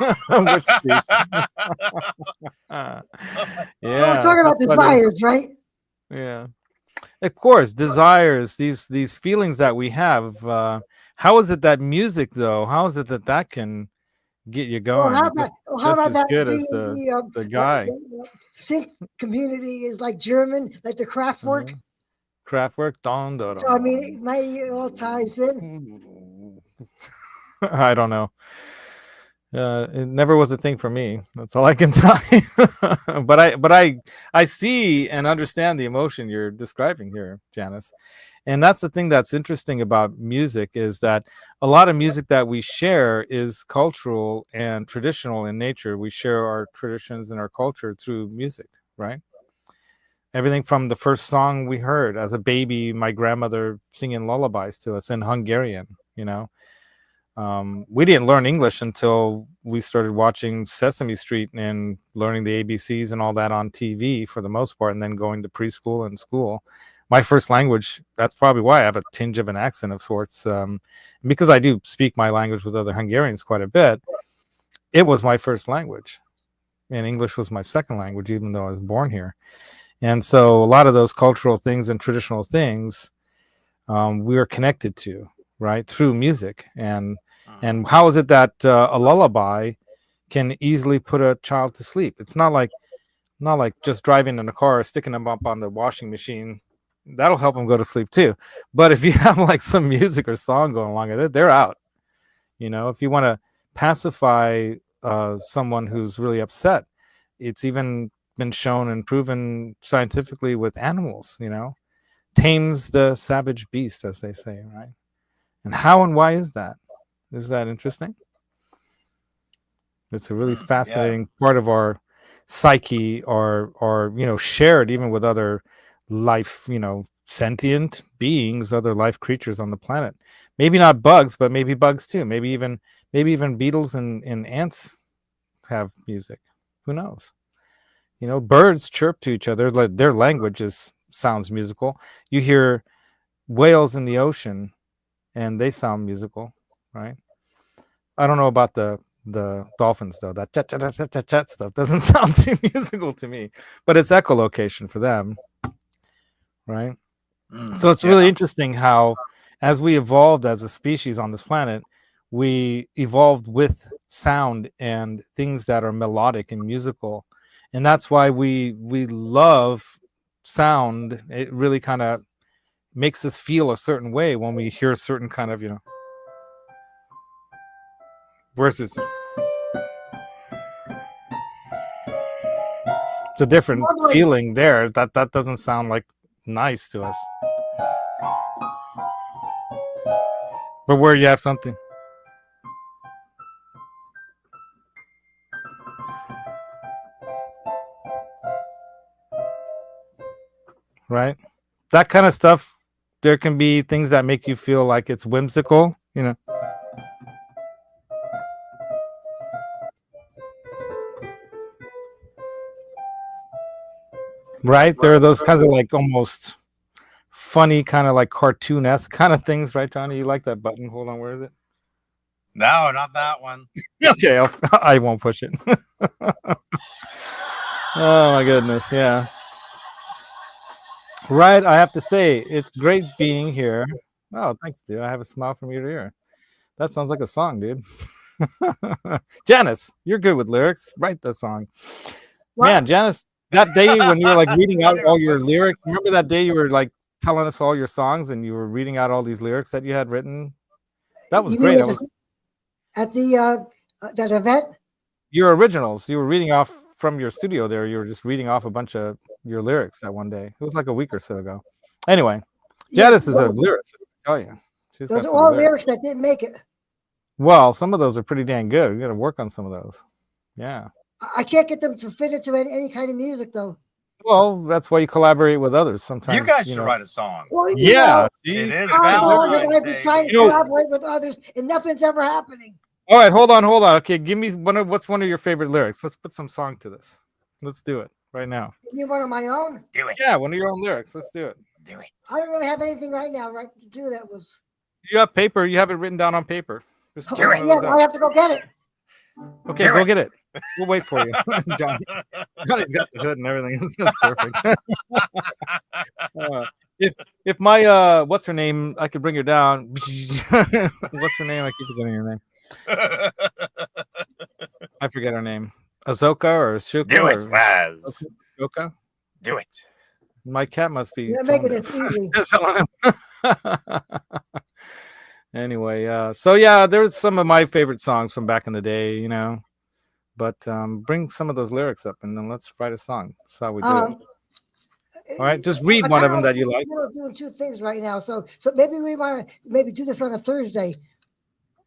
Which cheeks? We're Yeah. talking about that's funny. desires, right? Yeah. Of course, desires, these feelings that we have. How is it that music, though? How is it that can get you going? How just about as that? good as the guy. The sync community is like German, like the Kraftwerk. Kraftwerk. Don, don, don. So, I mean, it all ties in. I don't know. It never was a thing for me. That's all I can tell you. but I see and understand the emotion you're describing here, Janice. And that's the thing that's interesting about music is that a lot of music that we share is cultural and traditional in nature. We share our traditions and our culture through music, right? Everything from the first song we heard as a baby, my grandmother singing lullabies to us in Hungarian, we didn't learn English until we started watching Sesame Street and learning the ABCs and all that on TV for the most part, and then going to preschool and school. My first language, that's probably why I have a tinge of an accent of sorts. Because I do speak my language with other Hungarians quite a bit, it was my first language. And English was my second language, even though I was born here. And so a lot of those cultural things and traditional things we are connected to, right, through music. And how is it that a lullaby can easily put a child to sleep? It's not like just driving in a car, sticking them up on the washing machine. That'll help them go to sleep too. But if you have like some music or song going along with it, they're out. If you want to pacify someone who's really upset, it's even been shown and proven scientifically with animals, tames the savage beast, as they say, right? And how and why is that? Is that interesting? It's a really fascinating part of our psyche, or shared even with other life, sentient beings, other life creatures on the planet. Maybe not bugs, but maybe bugs too. Maybe even beetles and ants have music. Who knows? Birds chirp to each other. Like their language sounds musical. You hear whales in the ocean, and they sound musical, right? I don't know about the dolphins though. That chat chat chat chat chat stuff doesn't sound too musical to me, but it's echolocation for them, right? So it's really interesting how, as we evolved as a species on this planet, we evolved with sound and things that are melodic and musical, and that's why we love sound. It really kind of makes us feel a certain way when we hear a certain kind of versus. It's a different feeling there. That doesn't sound like nice to us. But where you have something. Right? That kind of stuff, there can be things that make you feel like it's whimsical, Right? There are those kinds of like almost funny, kind of like cartoon-esque kind of things, right, Johnny? You like that button? Hold on, where is it? No, not that one. Okay, I won't push it. Oh my goodness, yeah. Right, I have to say, it's great being here. Oh, thanks, dude. I have a smile from ear to ear. That sounds like a song, dude. Janice, you're good with lyrics. Write the song. What? Man, Janice, that day when you were like reading out all your lyrics, remember that day you were like telling us all your songs and you were reading out all these lyrics that you had written? That was You great. mean at the that event? Your originals. You were reading off from your studio there. You were just reading off a bunch of your lyrics that one day. It was like a week or so ago. Anyway, Janice is a lyricist, I tell you. She's Those got are some all lyrics that didn't make it. Well, some of those are pretty dang good. We got to work on some of those. Yeah. I can't get them to fit into any kind of music, though. Well, that's why you collaborate with others. Sometimes You guys should write a song. Well, Yeah. It is I've Valentine's been Day. trying to collaborate with others, and nothing's ever happening. All right, hold on. Okay, give me what's one of your favorite lyrics? Let's put some song to this. Let's do it right now. Give me one of my own. Do it. Yeah, one of your own lyrics. Let's do it. Do it. I don't really have anything right now, right, to do that was. You have paper. You have it written down on paper. Just Do it. Yeah, I have to go get it. Okay, go get it. We'll wait for you. Johnny's got the hood and everything. That's perfect. If my what's her name, I could bring her down. What's her name? I keep forgetting her name. I forget her name. Azoka or Shuka? Do it, Laz. Azoka? Do it. My cat must be. You're making it easy. Anyway, so yeah, there's some of my favorite songs from back in the day, But bring some of those lyrics up and then let's write a song. That's how we do it. All right, just read one of them that you like. We're doing two things right now, so maybe we want to do this on a Thursday.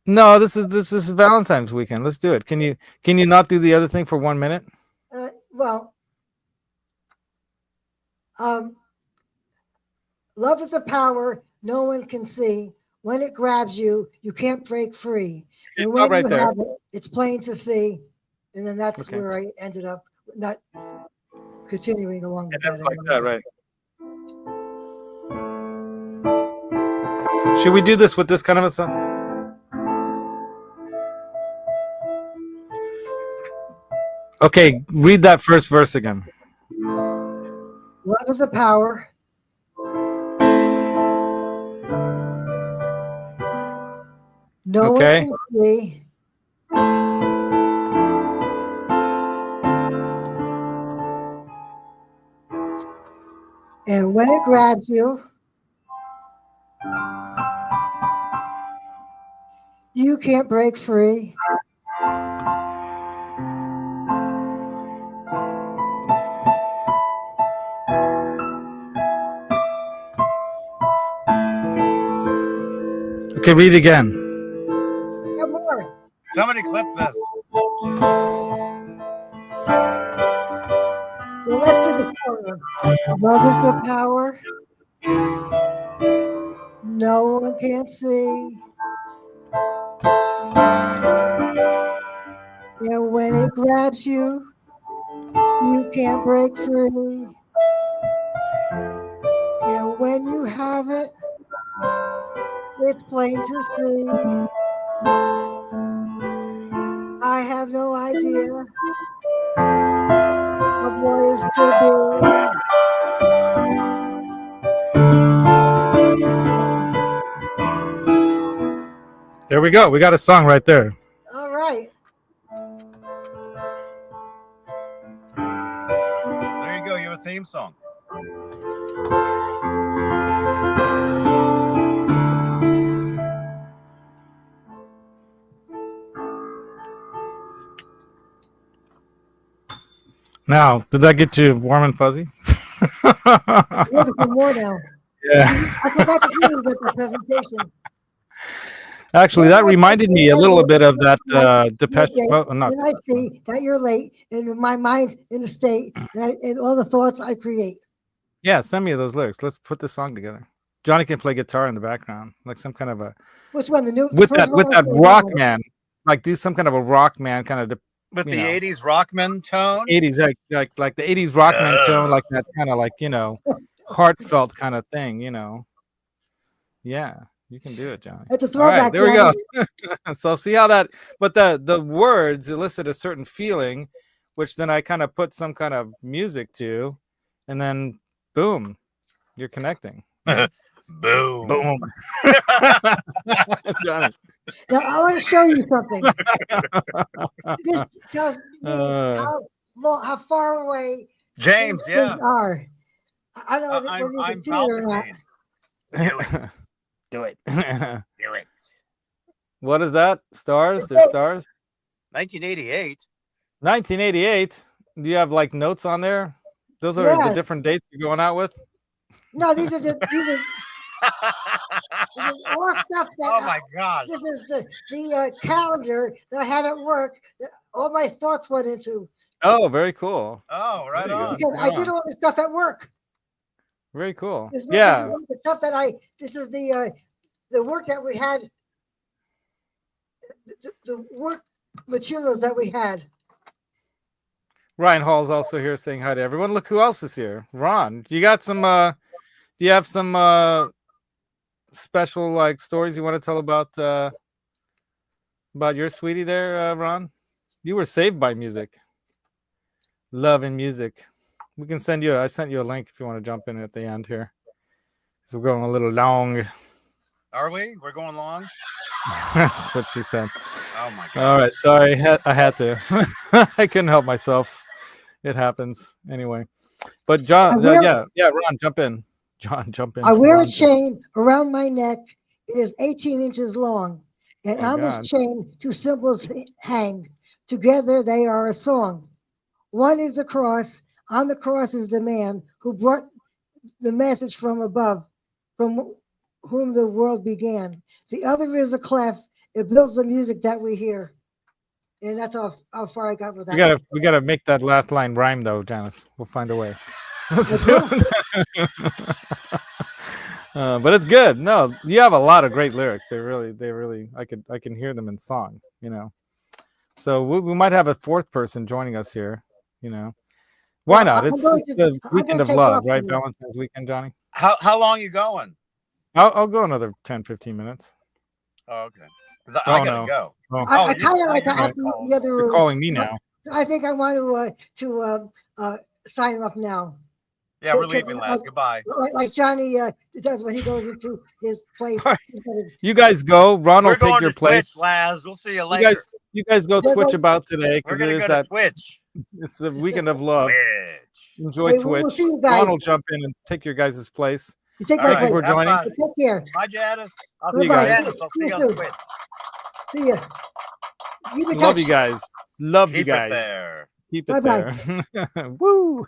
No, this is Valentine's weekend. Let's do it. Can you not do the other thing for 1 minute? Love is a power no one can see. When it grabs you, you can't break free. And when right you there. have it, it's plain to see. And then that's where I ended up, not continuing along with that. Like that, right? Should we do this with this kind of a song? Okay, read that first verse again. Love is a power. No one can see. And when it grabs you, you can't break free. Okay, read again. Come more. Somebody clip this. Well, let's do the corner. Love is the power. No one can see. And when it grabs you, You can't break free. And when you have it, it's plain to see. I have no idea of what is to be. There we go. We got a song right there. All right. There you go. You have a theme song. Now, did that get you warm and fuzzy? Looking for more now. Yeah. I forgot to do this at the presentation. Actually, that reminded me a little bit of that Depeche Mode. Not, And I see that you're late, and my mind's in a state, and all the thoughts I create. yeah, send me those lyrics. Let's put this song together. Johnny can play guitar in the background, like some kind of a Which one? The new with first that one or the rock new one? man, like do some kind of a rock man kind of With You the know. 80s Rockman tone. 80s, like the 80s rock man tone, like that kind of like heartfelt kind of thing, Yeah, you can do it, Johnny. It's a All right, throwback. there we go. Johnny. So see how that, but the words elicit a certain feeling, which then I kind of put some kind of music to, and then boom, you're connecting. Boom. Boom. Johnny. Now I want to show you something. This tells me how far away James, things yeah. are. I don't know whether you I'm can see it or not. Palpatine. Do it. Do it. What is that? Stars? There's stars? 1988. 1988. Do you have like notes on there? Those are the Yes. different dates you're going out with? No, these are this is all stuff that. Oh my gosh. This is the calendar that I had at work. That all my thoughts went into Oh, very cool. Oh, right There you go. on. because I did all this stuff at work. Very cool. This is Yeah. the stuff that This is the work that we had. The work materials that we had. Ryan Hall's also here saying hi to everyone. Look who else is here. Ron, do you got some do you have some special like stories you want to tell about your sweetie there, Ron? You were saved by music. Love and music. We can send you I sent you a link if you want to jump in at the end here. So we're going a little long. Are we? We're going long? That's what she said. Oh my god. All right, sorry, I had to. I couldn't help myself. It happens anyway. But John, Ron, jump in. John, jump in. I wear Ron, a chain around my neck. It is 18 inches long, and Oh, on God. this chain, two symbols hang. Together, they are a song. One is the cross. On the cross is the man who brought the message from above, from whom the world began. The other is a clef. It builds the music that we hear. And that's how far I got with that. we gotta make that last line rhyme though, Janice. We'll find a way. But it's good. No, you have a lot of great lyrics. They really. I can hear them in song. So we might have a fourth person joining us here. Why not? It's the weekend of love, right? Valentine's weekend, Johnny. How long you going? I'll go another 10, 15 minutes. Oh, okay. 'Cause I gotta no. go. Oh, I kind of like to you're ask right. the other you're room. calling me now. I think I want to sign off now. Yeah, we're leaving, Les. Goodbye. Like Johnny does when he goes into his place. All You guys go. Ron will We're take going your to place. Twitch, Laz. We'll see you later. You guys go Yeah, Twitch go- about today We're because gonna it go is to that Twitch. it's the weekend of love. Twitch. Enjoy Hey, Twitch. we'll see you guys. Ron will jump in and take your guys' place. You take All my Thank you right, for place. joining. have fun. Take care. Bye, Janice. I'll See you see guys. Janice. I'll see you on soon. Twitch. See ya. Keep in Love touch. you guys. Love you Keep it guys. there. Keep it Bye-bye. there. Woo!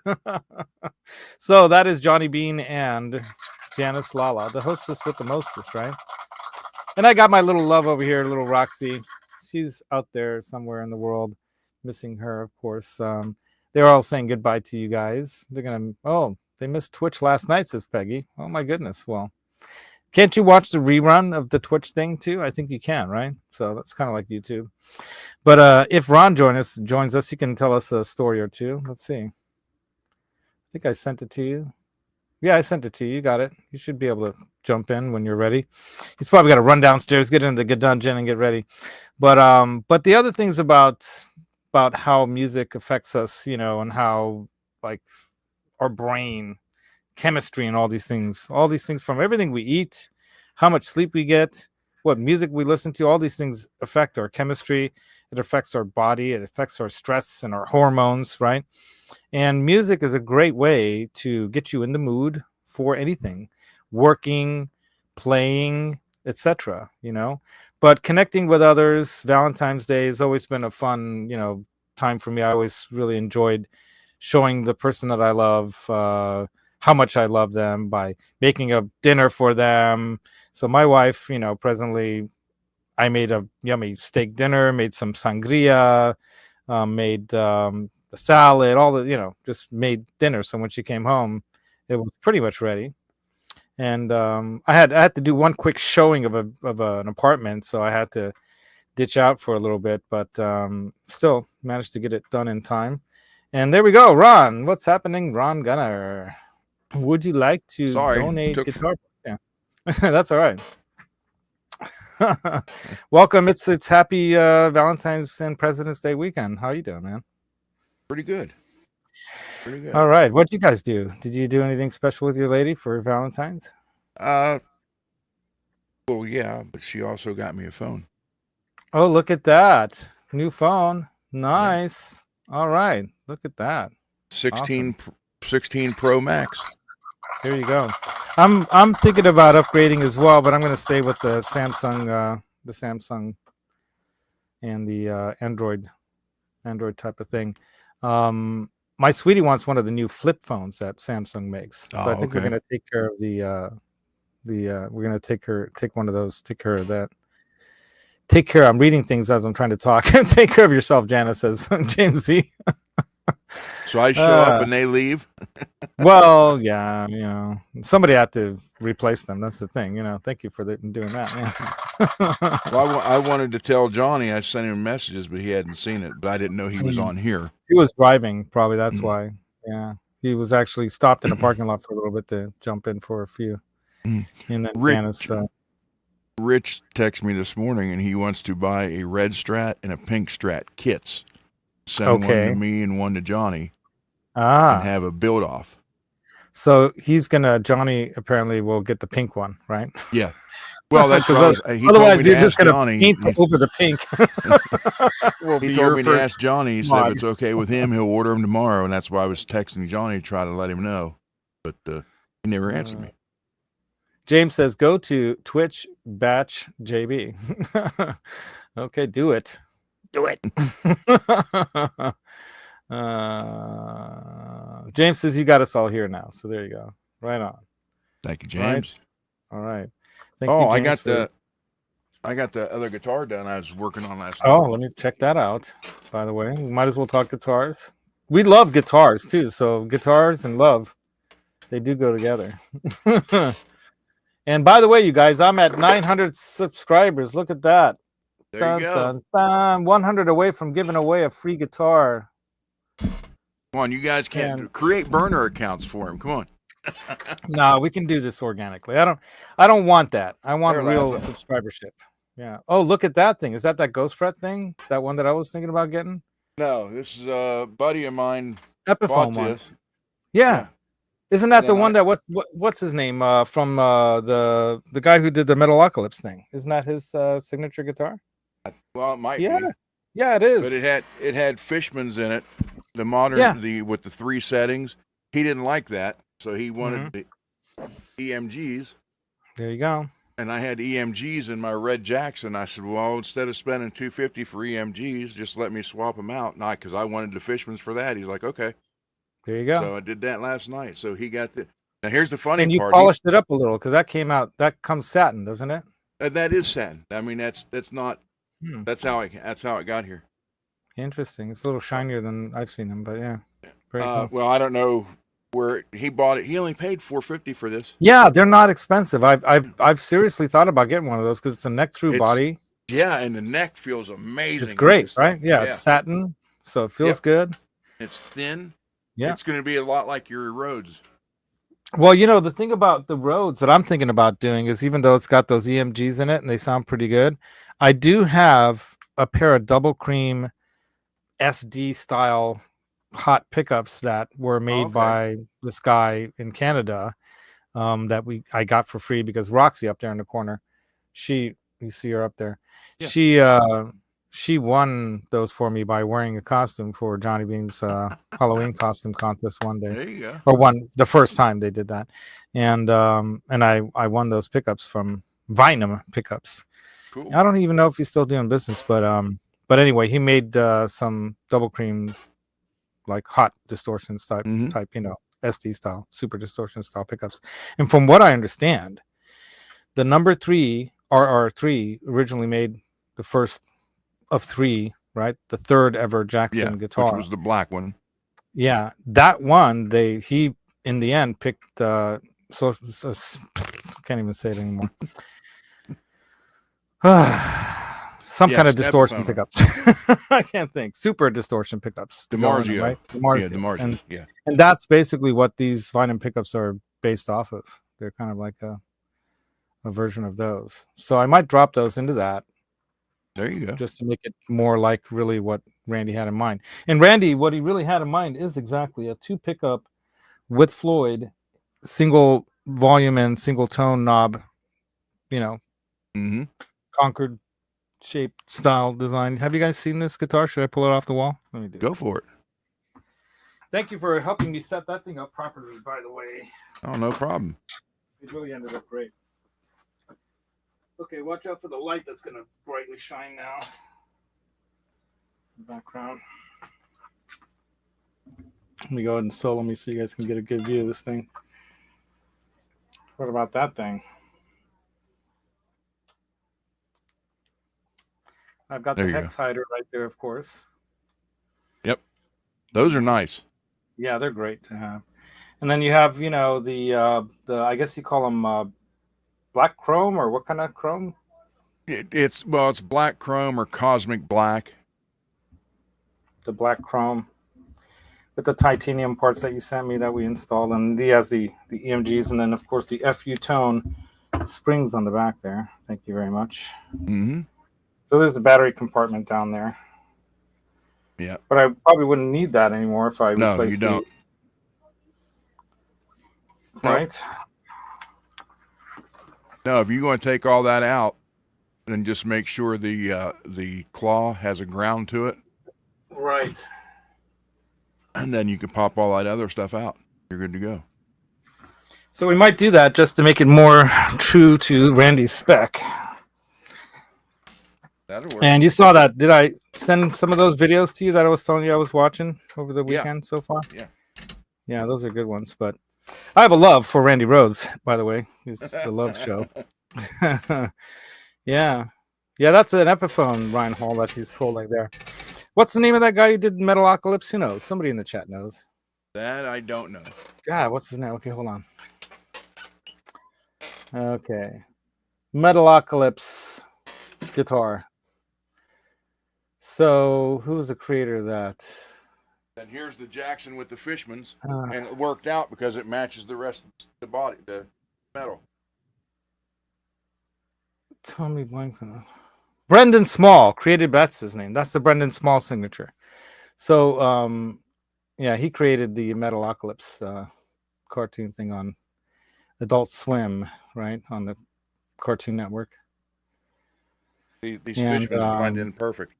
So that is Johnny Bean and Janice Lala, the hostess with the mostest, right? And I got my little love over here, little Roxy. She's out there somewhere in the world, missing her, of course. They're all saying goodbye to you guys. They're gonna. Oh, they missed Twitch last night, says Peggy. Oh my goodness. Well, Can't you watch the rerun of the Twitch thing too? I think you can, right? So that's kind of like YouTube. But if Ron joins us, he can tell us a story or two. Let's see. I think I sent it to you. Yeah, I sent it to you. You got it. You should be able to jump in when you're ready. He's probably got to run downstairs, get into the dungeon, and get ready. But the other things about how music affects us, and how like our brain chemistry and all these things from everything we eat, how much sleep we get, what music we listen to, all these things affect our chemistry. It affects our body, it affects our stress and our hormones, right? And music is a great way to get you in the mood for anything, working, playing, etc. But connecting with others, Valentine's Day has always been a fun time for me. I always really enjoyed showing the person that I love how much I love them by making a dinner for them. So my wife, presently, I made a yummy steak dinner, made some sangria, made a salad, all the, just made dinner. So when she came home, it was pretty much ready. And I had to do one quick showing of an apartment, so I had to ditch out for a little bit, but still managed to get it done in time. And there we go, Ron. What's happening, Ron Gunner? Would you like to donate guitar? Yeah, that's all right. Welcome. It's happy Valentine's and President's Day weekend. How you doing, man? Pretty good. All right. What'd you guys do? Did you do anything special with your lady for Valentine's? Well, yeah, but she also got me a phone. Oh, look at that. New phone. Nice. Yeah. All right. Look at that. 16 Pro Max. There you go. I'm thinking about upgrading as well, but I'm going to stay with the Samsung and the Android type of thing. My sweetie wants one of the new flip phones that Samsung makes, so I think we're going to take care of we're going to take one of those, take care of that. Take care. I'm reading things as I'm trying to talk. Take care of yourself, Janice, says James Z. So I show up and they leave. Well, yeah, somebody had to replace them. That's the thing, Thank you for doing that. Yeah. Well, I wanted to tell Johnny. I sent him messages, but he hadn't seen it. But I didn't know he was on here. He was driving, probably. That's why. Yeah, he was actually stopped in a parking lot for a little bit to jump in for a few. And then Rich texted me this morning, and he wants to buy a red Strat and a pink Strat kits. Send one to me and one to Johnny. And have a build off. So Johnny apparently will get the pink one, right? Yeah. Well, that's otherwise you're just gonna paint over the pink. He told me to ask Johnny. He said if it's okay with him, he'll order them tomorrow, and that's why I was texting Johnny to try to let him know. But he never answered me. James says, "Go to Twitch batch JB." Okay, do it. Do it. James says you got us all here now, so there you go. Right on. Thank you, James. All right. Thank you, James, I got the other guitar done I was working on last night. Oh, let me check that out. By the way, we might as well talk guitars. We love guitars too, so guitars and love, they do go together. And by the way, you guys, I'm at 900 subscribers. Look at that. There you go. 100 away from giving away a free guitar. Come on, you guys can't create burner accounts for him. Come on. No, we can do this organically. I don't want that. I want real subscribership. Yeah. Oh, look at that thing. Is that Ghost Fret thing? That one that I was thinking about getting? No, this is a buddy of mine. Epiphone one. Yeah. Isn't that the one that what's his name from the guy who did the Metalocalypse thing? Isn't that his signature guitar? Well, it might be. Yeah, it is. But it had Fishman's in it, the modern with the 3 settings. He didn't like that, so he wanted the EMGs. There you go. And I had EMGs in my Red Jackson. I said, well, instead of spending $250 for EMGs, just let me swap them out. Not because I wanted the Fishman's for that. He's like, okay. There you go. So I did that last night. So he got the. Now here's the funny part. And you polished it up a little because that came out. That comes satin, doesn't it? That is satin. I mean, that's not. That's how it got here. Interesting. It's a little shinier than I've seen them, but yeah. Very cool. Well, I don't know where he bought it. He only paid $450 for this. Yeah, they're not expensive. I've seriously thought about getting one of those because it's a neck through body. Yeah, and the neck feels amazing. It's great, right? Yeah, it's satin, so it feels good. It's thin. Yeah, it's going to be a lot like your Rhodes. Well, the thing about the Rhodes that I'm thinking about doing is, even though it's got those EMGs in it and they sound pretty good, I do have a pair of double cream SD style hot pickups that were made by this guy in Canada, that I got for free because Roxy up there in the corner, you see her up there. Yeah. She won those for me by wearing a costume for Johnny Bean's Halloween costume contest one day. There you go. Or the first time they did that, and I won those pickups from Vinum Pickups. Cool. I don't even know if he's still doing business, but anyway, he made some double cream, like hot distortion type, SD style, super distortion style pickups. And from what I understand, the number 3 RR3 originally made the first of 3, right? The third ever Jackson guitar, which was the black one. Yeah, that one he in the end picked. Can't even say it anymore. Some kind of distortion pickups. I can't think. Super distortion pickups. DiMarzio, right? DiMarzio. And that's basically what these Vinum pickups are based off of. They're kind of like a version of those. So I might drop those into that. There you go. Just to make it more like really what Randy had in mind. And Randy, what he really had in mind is exactly a 2 pickup with Floyd, single volume and single tone knob, Concord shape style design. Have you guys seen this guitar? Should I pull it off the wall? Let me do. Go for it. Thank you for helping me set that thing up properly, by the way. Oh, no problem. It really ended up great. Okay, watch out for the light that's going to brightly shine now. Background. Let me go ahead and solo me so you guys can get a good view of this thing. What about that thing? I've got the hex hider right there, of course. Yep. Those are nice. Yeah, they're great to have. And then you have, the I guess you call them black chrome, or what kind of chrome? It's black chrome or cosmic black. The black chrome with the titanium parts that you sent me that we installed, and he has the EMGs, and then of course the FU tone springs on the back there. Thank you very much. Mm-hmm. So there's the battery compartment down there. Yeah. But I probably wouldn't need that anymore if I replaced No, you don't. Right? No, if you're going to take all that out, then just make sure the claw has a ground to it. Right. And then you can pop all that other stuff out. You're good to go. So we might do that just to make it more true to Randy's spec. That'll work. And you saw that. Did I send some of those videos to you that I was telling you I was watching over the weekend so far? Yeah. Yeah, those are good ones. But I have a love for Randy Rhoads, by the way. It's the love show. Yeah. Yeah, that's an Epiphone, Ryan Hall, that he's holding there. What's the name of that guy who did Metalocalypse? Who knows? Somebody in the chat knows. That I don't know. God, what's his name? Okay, hold on. Okay. Metalocalypse guitar. So, who was the creator of that? And here's the Jackson with the Fishmans, and it worked out because it matches the rest of the body, the metal. Tommy Blankman. Brendan Small created. That's his name. That's the Brendan Small signature. So, yeah, he created the Metalocalypse cartoon thing on Adult Swim, right, on the Cartoon Network. These Fishmans blend in perfect.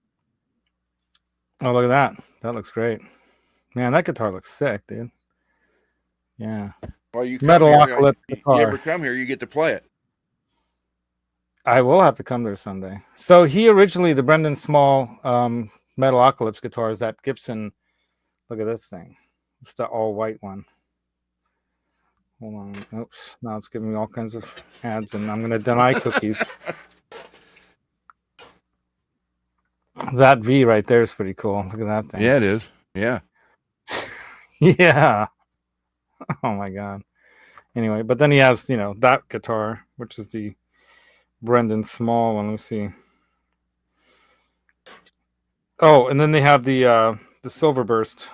Oh, look at that! That looks great. Man, that guitar looks sick, dude. Yeah. Well, you Metalocalypse guitar. You ever come here, you get to play it. I will have to come there someday. So he originally, the Brendan Small Metalocalypse guitar is that Gibson. Look at this thing. It's the all white one. Hold on. Oops. Now it's giving me all kinds of ads, and I'm going to deny cookies. That V right there is pretty cool. Look at that thing. Yeah, it is. Yeah. Yeah. Oh my god. Anyway, but then he has, that guitar, which is the Brendan Small one. Let me see. Oh, and then they have the Silver Burst.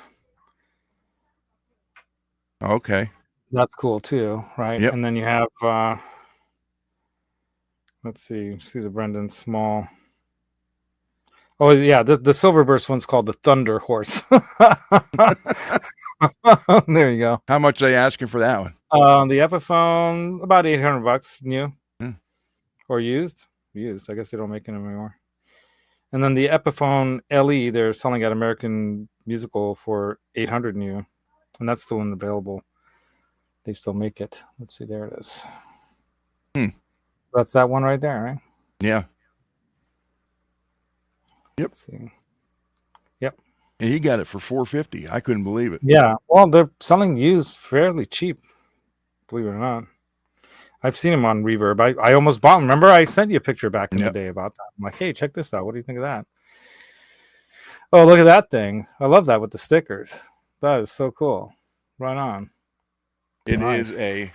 Okay. That's cool too, right? Yep. And then you have let's see the Brendan Small. Oh yeah, the Silver Burst one's called the Thunder Horse. There you go. How much are they asking for that one? The Epiphone, about $800 new. Or used. I guess they don't make it anymore. And then the Epiphone LE, they're selling at American Musical for $800 new, and that's still available. They still make it. Let's see, there it is. That's that one right there, right? Yeah. Yep. Let's see. Yep. And he got it for $450. I couldn't believe it. Yeah. Well, they're selling used fairly cheap, believe it or not. I've seen him on Reverb. I almost bought him. Remember, I sent you a picture back in the day about that. I'm like, hey, check this out. What do you think of that? Oh, look at that thing. I love that with the stickers. That is so cool. Right on. It is a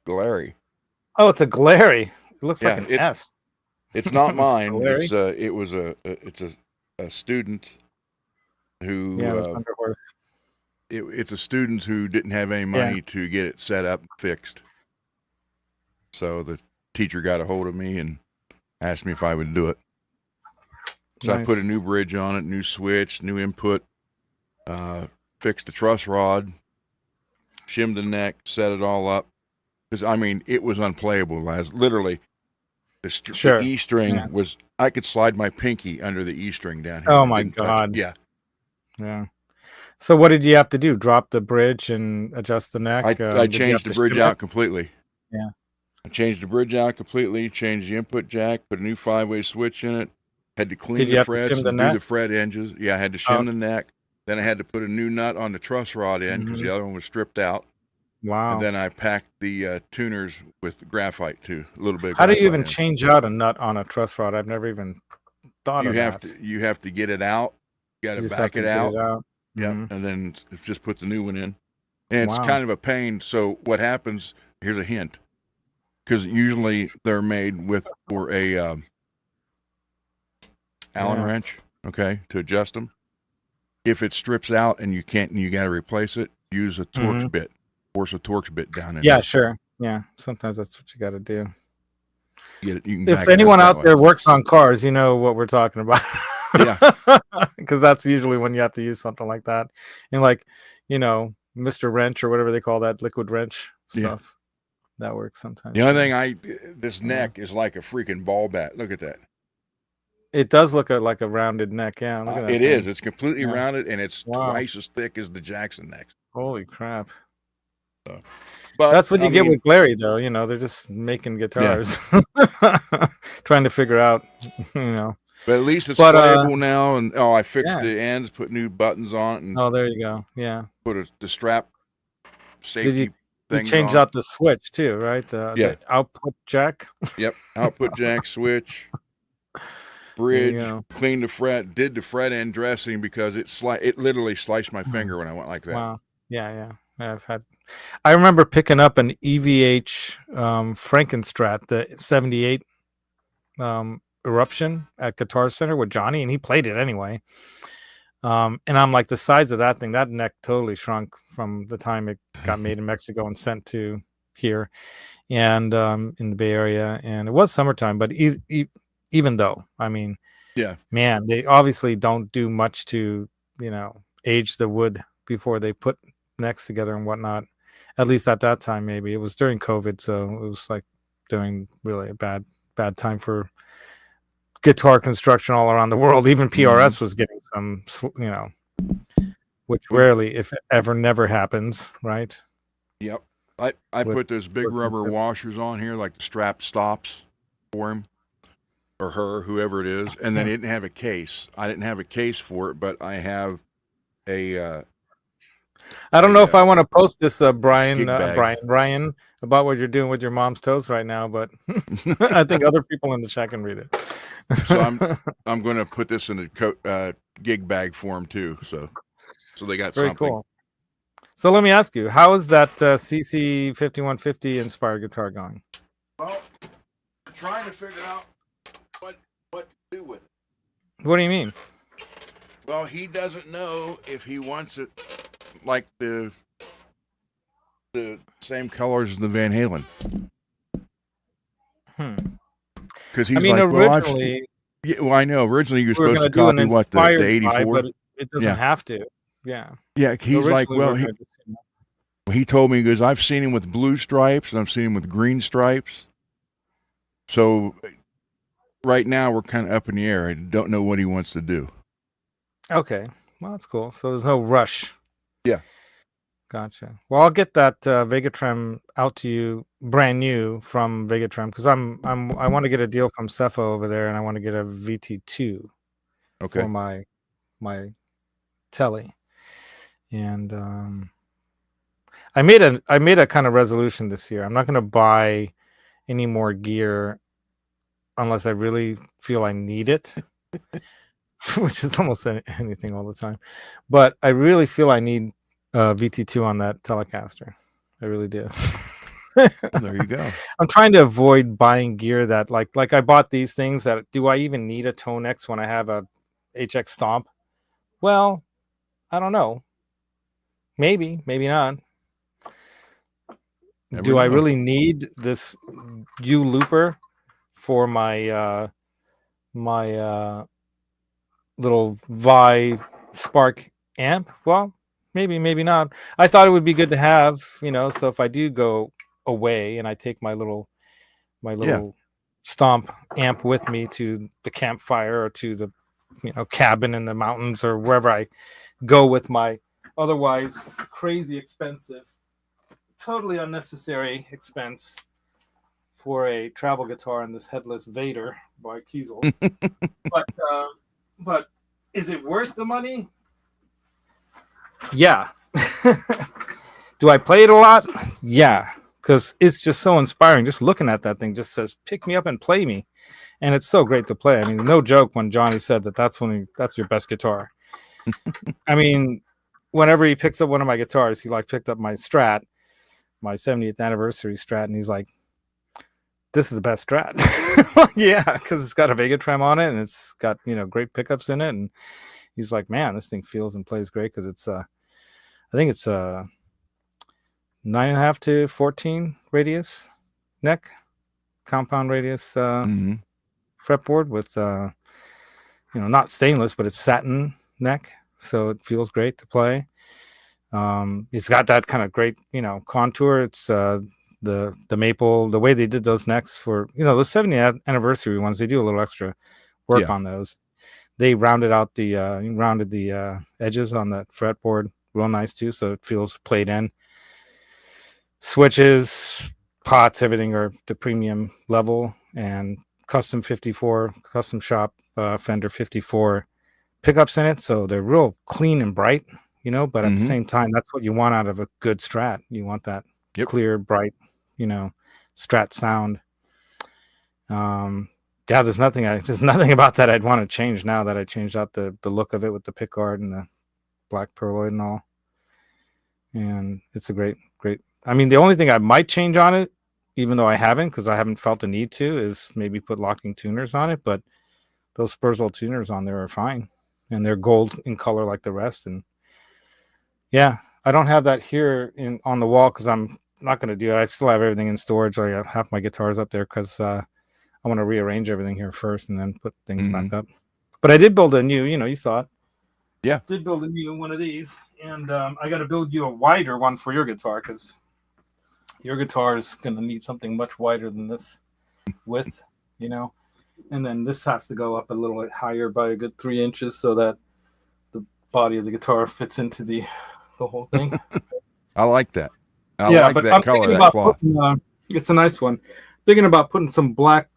Glary. Oh, it's a Glary. It looks like an S. It's not mine. It's a student who it's a student who didn't have any money to get it set up and fixed. So the teacher got a hold of me and asked me if I would do it. So I put a new bridge on it, new switch, new input, fixed the truss rod, shimmed the neck, set it all up. Because, I mean, it was unplayable, Laz. Literally, the E string was, I could slide my pinky under the E string down here. Oh, my God. Yeah. Yeah. So what did you have to do? Drop the bridge and adjust the neck? I changed the bridge out completely. Yeah. I changed the bridge out completely, changed the input jack, put a new 5-way switch in it, had to clean the frets and do the fret edges. Yeah, I had to shim the neck. Then I had to put a new nut on the truss rod end because the other one was stripped out. Wow. And then I packed the tuners with graphite too, a little bit of How do you even change out a nut on a truss rod? I've never even thought of that. You have to get it out. You got to back it out. Yeah, and then just put the new one in. And it's kind of a pain. So what happens, here's a hint, because usually they're made for a Allen wrench, okay, to adjust them. If it strips out and you got to replace it, use a Torx bit. Force a Torx bit down in there. Sure. Yeah, sometimes that's what you got to do. If anyone out there works on cars, you know what we're talking about. Yeah. Because that's usually when you have to use something like that. And Mr. Wrench or whatever they call that, liquid wrench stuff. That works sometimes. The only thing this neck is like a freaking ball bat. Look at that. It does look like a rounded neck. Yeah. Look at that it is. It's completely rounded and it's twice as thick as the Jackson neck. Holy crap. So, but that's what you get with Glary, though. They're just making guitars, trying to figure out, But at least it's playable now. And I fixed the ends, put new buttons on it. And there you go. Yeah. Put the strap safety thing. You changed out the switch too, right? The output jack. Yep. Output jack, switch, bridge, cleaned the fret, did the fret end dressing because it literally sliced my finger when I went like that. Wow. Yeah. I remember picking up an EVH Frankenstrat, the 78 Eruption at Guitar Center with Johnny, and he played it anyway. And I'm like, the size of that thing, that neck totally shrunk from the time it got made in Mexico and sent to here and in the Bay Area. And it was summertime, but even though, I mean, man, they obviously don't do much to, age the wood before they put necks together and whatnot. At least at that time, maybe it was during COVID, so it was like doing really a bad time for guitar construction all around the world. Even PRS was getting some, which rarely, if ever, never happens, right? Yep. I put those big rubber washers on here, like the strap stops for him or her, whoever it is, and then it didn't have a case. I didn't have a case for it, but I have a. I don't know if I want to post this, Brian, about what you're doing with your mom's toes right now, but I think other people in the chat can read it. So I'm going to put this in a gig bag for them too. So they got Very something. cool. So let me ask you, how is that CC 5150 inspired guitar going? Well, I'm trying to figure out what to do with it. What do you mean? Well, he doesn't know if he wants it like the same colors as the Van Halen. Because he's originally, I know. Originally, you're we were supposed to going to do an copy inspired the 84, by, but it doesn't have to. Yeah. Yeah, he's like, Originally, well, we were gonna he told me, he goes, I've seen him with blue stripes and I've seen him with green stripes. So right now we're kind of up in the air. I don't know what he wants to do. Okay. Well, that's cool. So there's no rush. Yeah. Gotcha. Well, I'll get that Vegatrem out to you brand new from Vegatrem because I want to get a deal from Cepho over there, and I want to get a VT2 for my telly. And I made a kind of resolution this year. I'm not going to buy any more gear unless I really feel I need it, which is almost anything all the time. But I really feel I need VT2 on that Telecaster. I really do. There you go. I'm trying to avoid buying gear that like I bought these things that do I even need a Tonex when I have a HX Stomp? Well, I don't know. Maybe not. Do I really need this U looper for my my little Vi Spark amp? Well, maybe not. I thought it would be good to have, so if I do go away and I take my little Stomp amp with me to the campfire or to the cabin in the mountains or wherever I go with my otherwise crazy expensive, totally unnecessary expense for a travel guitar and this headless Vader by Kiesel. But is it worth the money? Yeah. Do I play it a lot? Yeah, because it's just so inspiring. Just looking at that thing just says, pick me up and play me. And it's so great to play. I mean, no joke when Johnny said that's your best guitar. I mean, whenever he picks up one of my guitars, he picked up my Strat, my 70th anniversary Strat, and he's like, this is the best Strat. Yeah, because it's got a Vegatrem on it and it's got, great pickups in it. And he's like, man, this thing feels and plays great because it's I think it's 9.5 to 14 radius neck, compound radius fretboard with not stainless, but it's satin neck, so it feels great to play. It's got that kind of great contour. It's the maple, the way they did those necks for those 70th anniversary ones, they do a little extra work on those. They rounded the edges on that fretboard real nice too, so it feels played in. Switches, pots, everything are the premium level, and custom shop Fender 54 pickups in it, so they're real clean and bright, but at the same time, that's what you want out of a good Strat. You want that clear, bright, Strat sound. There's nothing about that I'd want to change now that I changed out the look of it with the pickguard and the black pearloid and all. And it's a great. I mean, the only thing I might change on it, even though I haven't, because I haven't felt the need to, is maybe put locking tuners on it. But those Spurzl tuners on there are fine, and they're gold in color like the rest. And yeah, I don't have that here on the wall because I'm not going to do it. I still have everything in storage. I have half my guitars up there because I want to rearrange everything here first and then put things back up. But I did build a new, you saw it. Yeah. Did build a new one of these, and I got to build you a wider one for your guitar because your guitar is going to need something much wider than this width, and then this has to go up a little bit higher by a good 3 inches so that the body of the guitar fits into the whole thing. I like that. I like that I'm color, that cloth. It's a nice one. Thinking about putting some black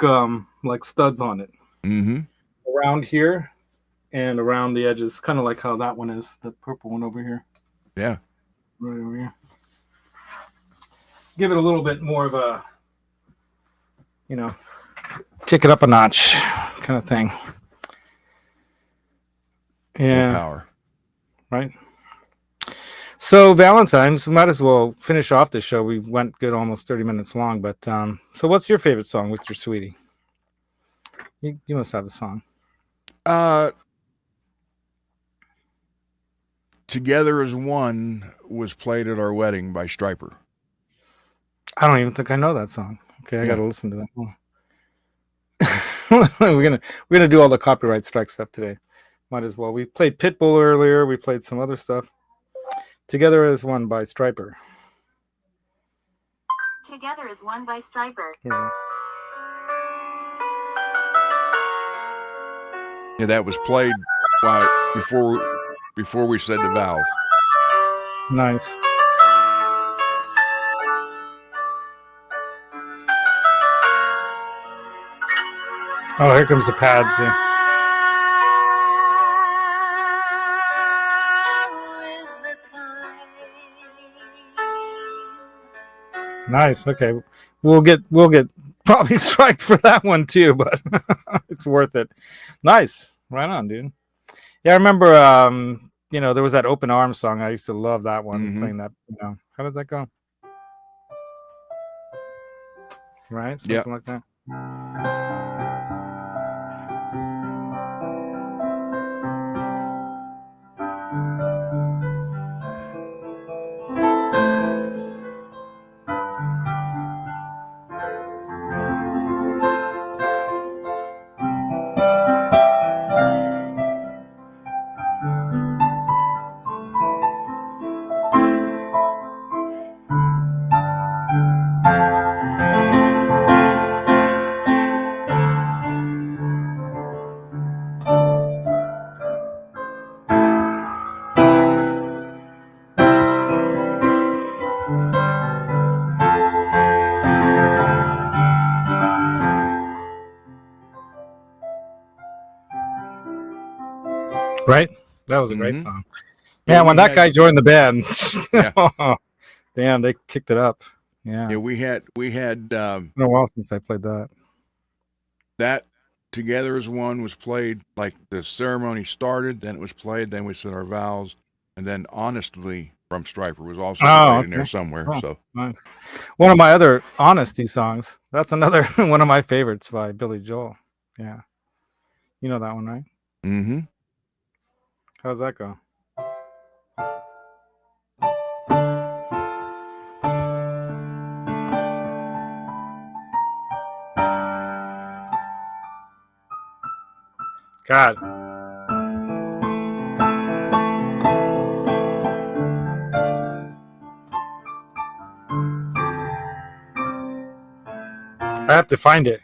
like studs on it around here and around the edges, kind of like how that one is, the purple one over here. Yeah. Right over here. Give it a little bit more of a, kick it up a notch kind of thing. Yeah. Power. Right. So Valentine's, we might as well finish off the show. We went good, almost 30 minutes long. But so what's your favorite song with your sweetie? You must have a song. Together as One was played at our wedding by Stryper. I don't even think I know that song. Okay, I got to listen to that one. we're gonna do all the copyright strike stuff today. Might as well. We played Pitbull earlier. We played some other stuff. Together as One by Stryper. Together as One by Stryper. Yeah, that was played before we said the vows. Nice. Oh, here comes the pads. Yeah. Nice. Okay, we'll get probably striked for that one too, but it's worth it. Nice. Right on, dude. Yeah, I remember. There was that Open Arms song. I used to love that one. Playing that. How did that go? Right. Something like that. Right? That was a great song. Man, when that guy joined the band, damn, they kicked it up. Yeah. Yeah, we had it's been a while since I played that. That Together as One was played, like the ceremony started, then it was played, then we said our vows, and then Honestly from Stryper was also played in there somewhere. So nice. One of my other honesty songs. That's another one of my favorites by Billy Joel. Yeah. You know that one, right? Mm-hmm. How's that go? God. I have to find it.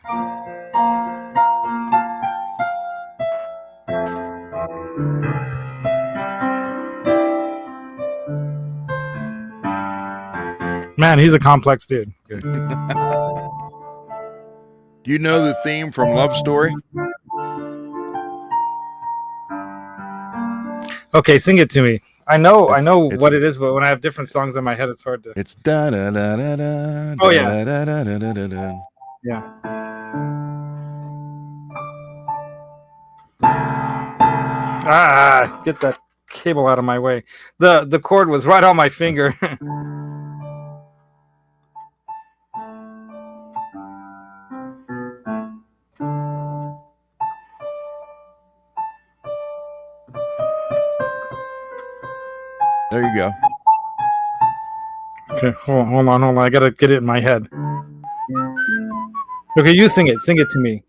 Man, he's a complex dude. Do you know the theme from Love Story? Okay, sing it to me. I know what it is, but when I have different songs in my head, it's hard to. It's da da da da da. Oh yeah. Da, da, da, da, da, da. Yeah. Get that cable out of my way. The cord was right on my finger. There you go. Okay, hold on. I gotta get it in my head. Okay, you sing it. Sing it to me.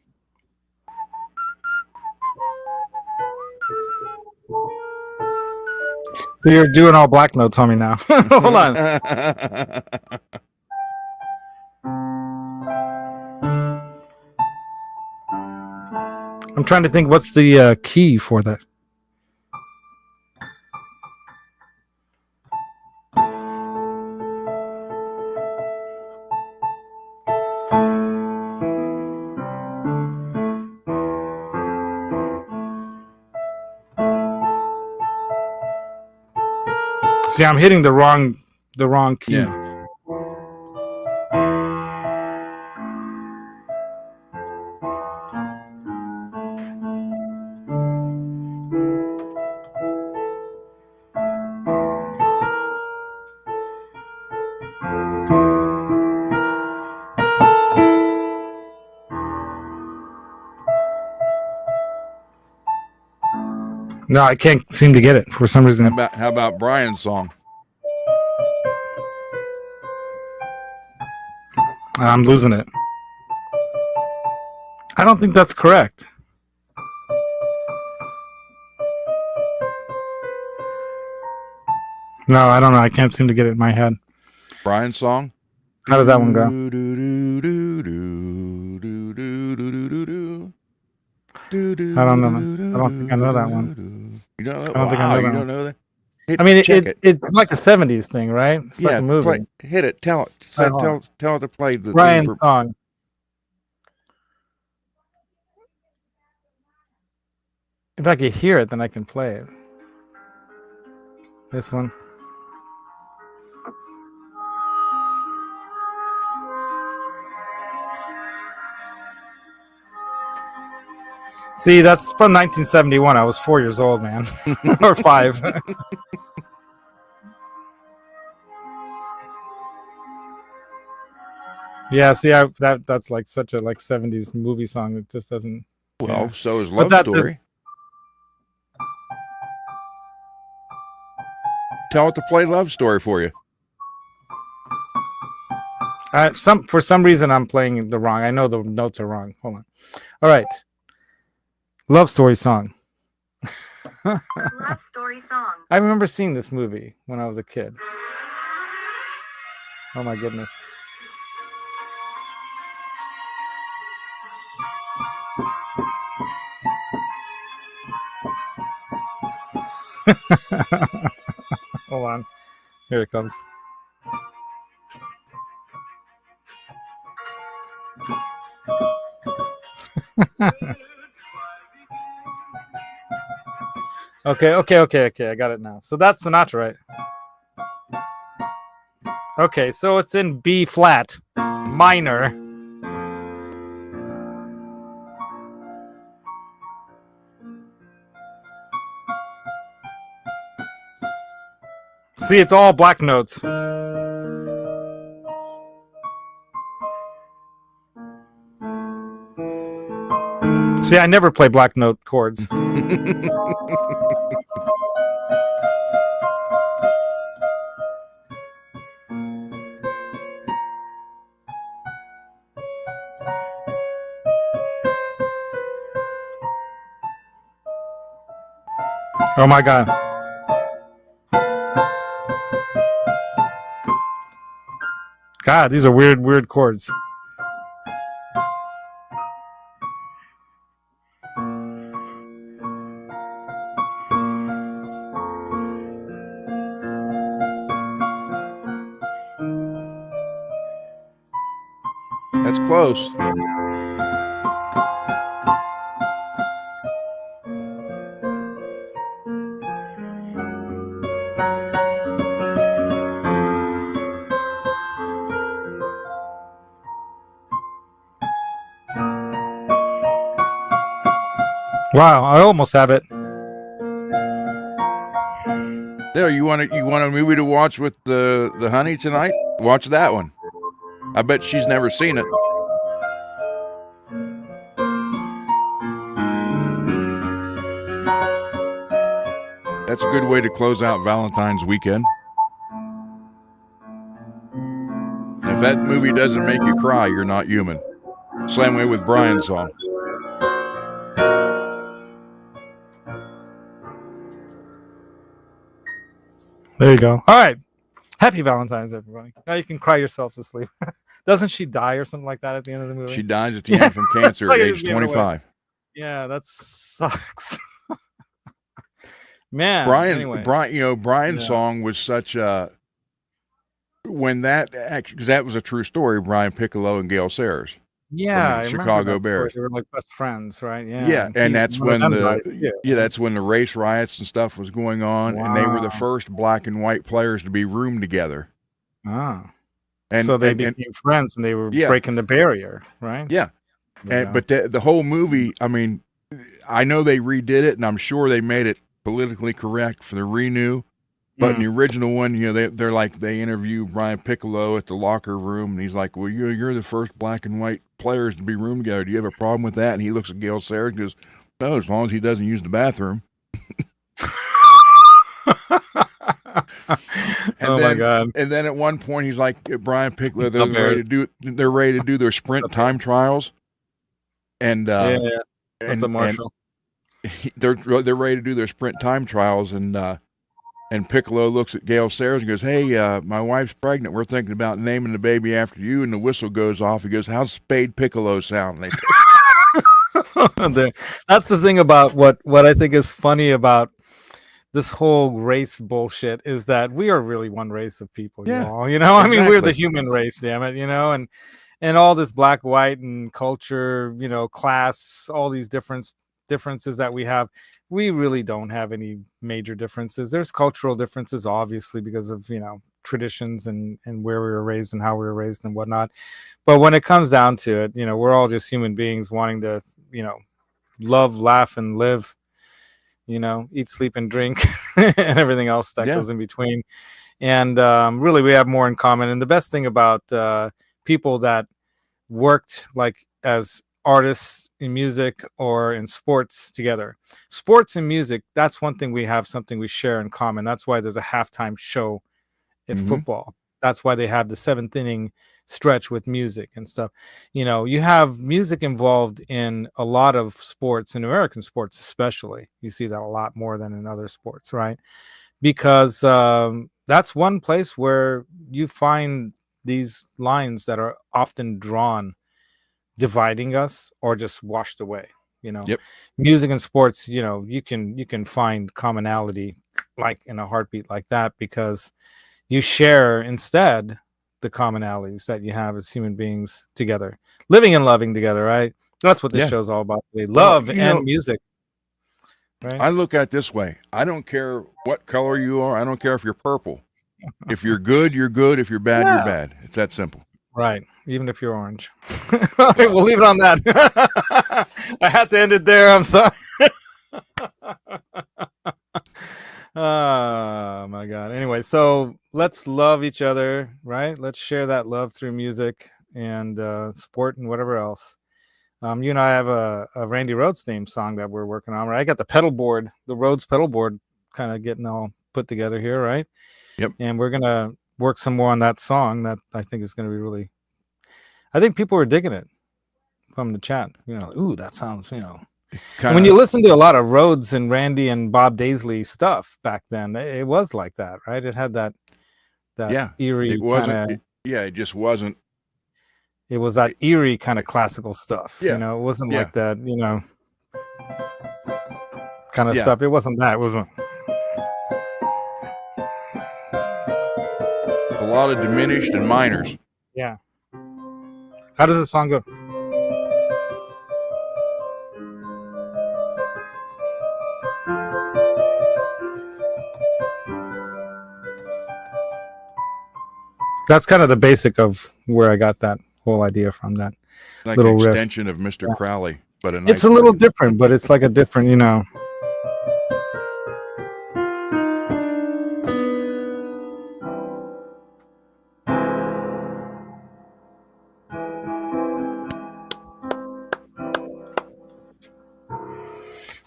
So you're doing all black notes on me now. Hold on. I'm trying to think what's the key for that. See, I'm hitting the wrong key. Yeah. No, I can't seem to get it for some reason. How about Brian's song? I'm losing it. I don't think that's correct. No, I don't know. I can't seem to get it in my head. Brian's song? How does that one go? I don't know. I don't think I know that one. You don't know? I don't think I know that You one. don't know that? I mean, it's like a 70s thing, right? It's like a movie. Hit it. Tell it. Tell it to play the Brian's song. If I could hear it, then I can play it. This one. See, that's from 1971. I was 4 years old, man. Or 5. Yeah, see, that's like such a 70s movie song. It just doesn't. Well, yeah. so is Love Story. Tell it to play Love Story for you. For some reason, I'm playing the wrong. I know the notes are wrong. Hold on. All right. Love Story song. Love Story song. I remember seeing this movie when I was a kid. Oh my goodness. Hold on. Here it comes. Okay. I got it now. So that's Sinatra, right? Okay, so it's in B flat minor. See, it's all black notes. See, I never play black note chords. Oh my God. God, these are weird chords. That's close. Wow, I almost have it. There, you want a movie to watch with the honey tonight? Watch that one. I bet she's never seen it. That's a good way to close out Valentine's weekend. If that movie doesn't make you cry, you're not human. Same way with Brian's song. There you go. All right. Happy Valentine's, everybody. Now you can cry yourself to sleep. Doesn't she die or something like that at the end of the movie? She dies at the end from cancer at age 25. Yeah, that sucks. Man. Brian's song was such a because that was a true story. Brian Piccolo and Gail Sayers. Yeah, from the Chicago Bears. They were like best friends, right? Yeah. Yeah, and that's when that's when the race riots and stuff was going on, Wow. and they were the first black and white players to be roomed together. Ah. And so they became friends, and they were breaking the barrier, right? Yeah. But the whole movie, I mean, I know they redid it, and I'm sure they made it politically correct for the renew. But in the original one, they interview Brian Piccolo at the locker room, and he's like, "Well, you're the first black and white players to be roomed together. Do you have a problem with that?" And he looks at Gail Sayers and goes, "No, as long as he doesn't use the bathroom." Oh my God. And then at one point he's like, Brian Pickler, Up airs. they're ready to do their sprint time trials. And Yeah, that's a and Marshall. they're ready to do their sprint time trials, and Piccolo looks at Gail Sayers and goes, "Hey, my wife's pregnant. We're thinking about naming the baby after you." And the whistle goes off. He goes, "How's Spade Piccolo sound?" And That's the thing about what I think is funny about this whole race bullshit is that we are really one race of people. Yeah, y'all. I mean, we're the exactly. human race, damn it, and all this black, white, and culture, class, all these differences that we have. We really don't have any major differences. There's cultural differences, obviously, because of traditions and where we were raised and how we were raised and whatnot. But when it comes down to it, we're all just human beings wanting to love, laugh, and live. Eat, sleep, and drink, and everything else that goes in between. And really, we have more in common. And the best thing about people that worked like as artists in music or in sports together, sports and music, that's one thing we have, something we share in common. That's why there's a halftime show in football. That's why they have the 7th inning stretch with music and stuff. You have music involved in a lot of sports, in American sports especially. You see that a lot more than in other sports, right? Because that's one place where you find these lines that are often drawn, dividing us or just washed away. Music and sports, you can find commonality like in a heartbeat like that, because you share instead the commonalities that you have as human beings together, living and loving together, right? That's what this show's all about today. Love and music. Right? I look at it this way. I don't care what color you are. I don't care if you're purple. If you're good, you're good. If you're bad, you're bad. It's that simple. Right. Even if you're orange. All right, we'll leave it on that. I had to end it there. I'm sorry. Oh my God. Anyway, so let's love each other, right? Let's share that love through music and sport and whatever else. You and I have a Randy Rhoads theme song that we're working on, right? I got the pedal board, the Rhoads pedal board kind of getting all put together here, right? Yep. And we're going to work some more on that song that I think is going to be really, I think people are digging it from the chat. Ooh, that sounds, when you listen to a lot of Rhoads and Randy and Bob Daisley stuff back then, it was like that, right? It had that eerie it wasn't kind of, it just wasn't. It was that eerie kind of classical stuff. Yeah. It wasn't like that, kind of stuff. It wasn't that. It wasn't. A lot of diminished and minors. Yeah. How does the song go? That's kind of the basic of where I got that whole idea from. That like little an extension of Mr. Crowley, but it's a little different, but it's like a different,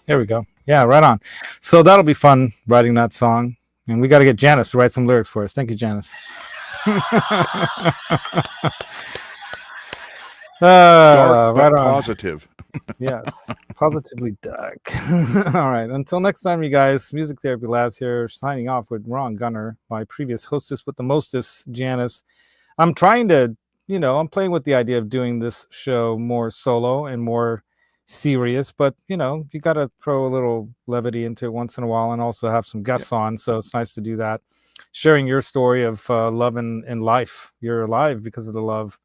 There we go. Yeah, right on. So that'll be fun writing that song. And we got to get Janice to write some lyrics for us. Thank you, Janice. Dark, right on. positive. Yes, positively dark. All right. Until next time, you guys. Music Therapy Labs here, signing off with Ron Gunner, my previous hostess with the mostest, Janice. I'm trying to, I'm playing with the idea of doing this show more solo and more serious, but you got to throw a little levity into it once in a while and also have some guests on. So it's nice to do that. Sharing your story of love and life. You're alive because of the love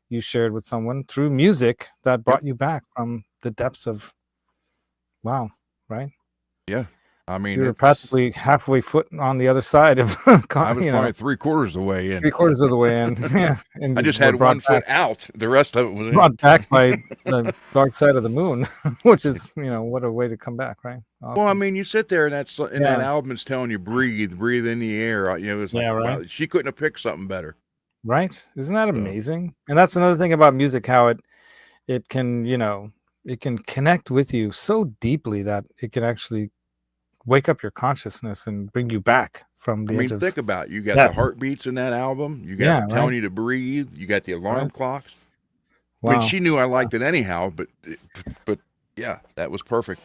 you shared with someone through music that brought you back from the depths of wow, right? Yeah. I mean, you were practically halfway foot on the other side of I was probably 3/4 of the way in. 3/4 of the way in. Yeah. And I just had one foot out. The rest of it was brought back by the dark side of the moon, which is, what a way to come back, right? Awesome. Well, I mean, you sit there and that album is telling you breathe in the air. It's like, wow, she couldn't have picked something better. Right? Isn't that amazing? And that's another thing about music, how it can, it can connect with you so deeply that it can actually wake up your consciousness and bring you back from the I edge mean, of. think about it. You got Yes. the heartbeats in that album. You got Yeah, telling right. you to breathe. You got the alarm Right. clocks. Wow. I mean, she knew I liked it anyhow, but yeah, that was perfect.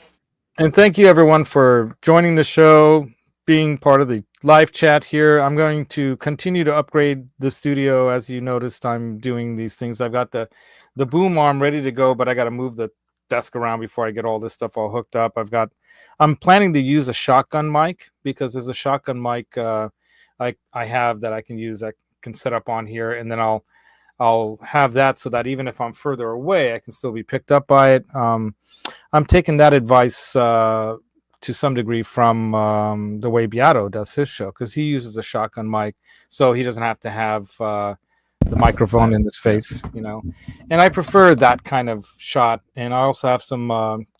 And thank you everyone for joining the show, being part of the live chat here. I'm going to continue to upgrade the studio. As you noticed, I'm doing these things. I've got the boom arm ready to go, but I got to move the desk around before I get all this stuff all hooked up. I'm planning to use a shotgun mic, because there's a shotgun mic I have that I can use, that can set up on here, and then I'll have that so that even if I'm further away, I can still be picked up by it. I'm taking that advice to some degree from the way Beato does his show, because he uses a shotgun mic, so he doesn't have to have the microphone in his face, And I prefer that kind of shot. And I also have some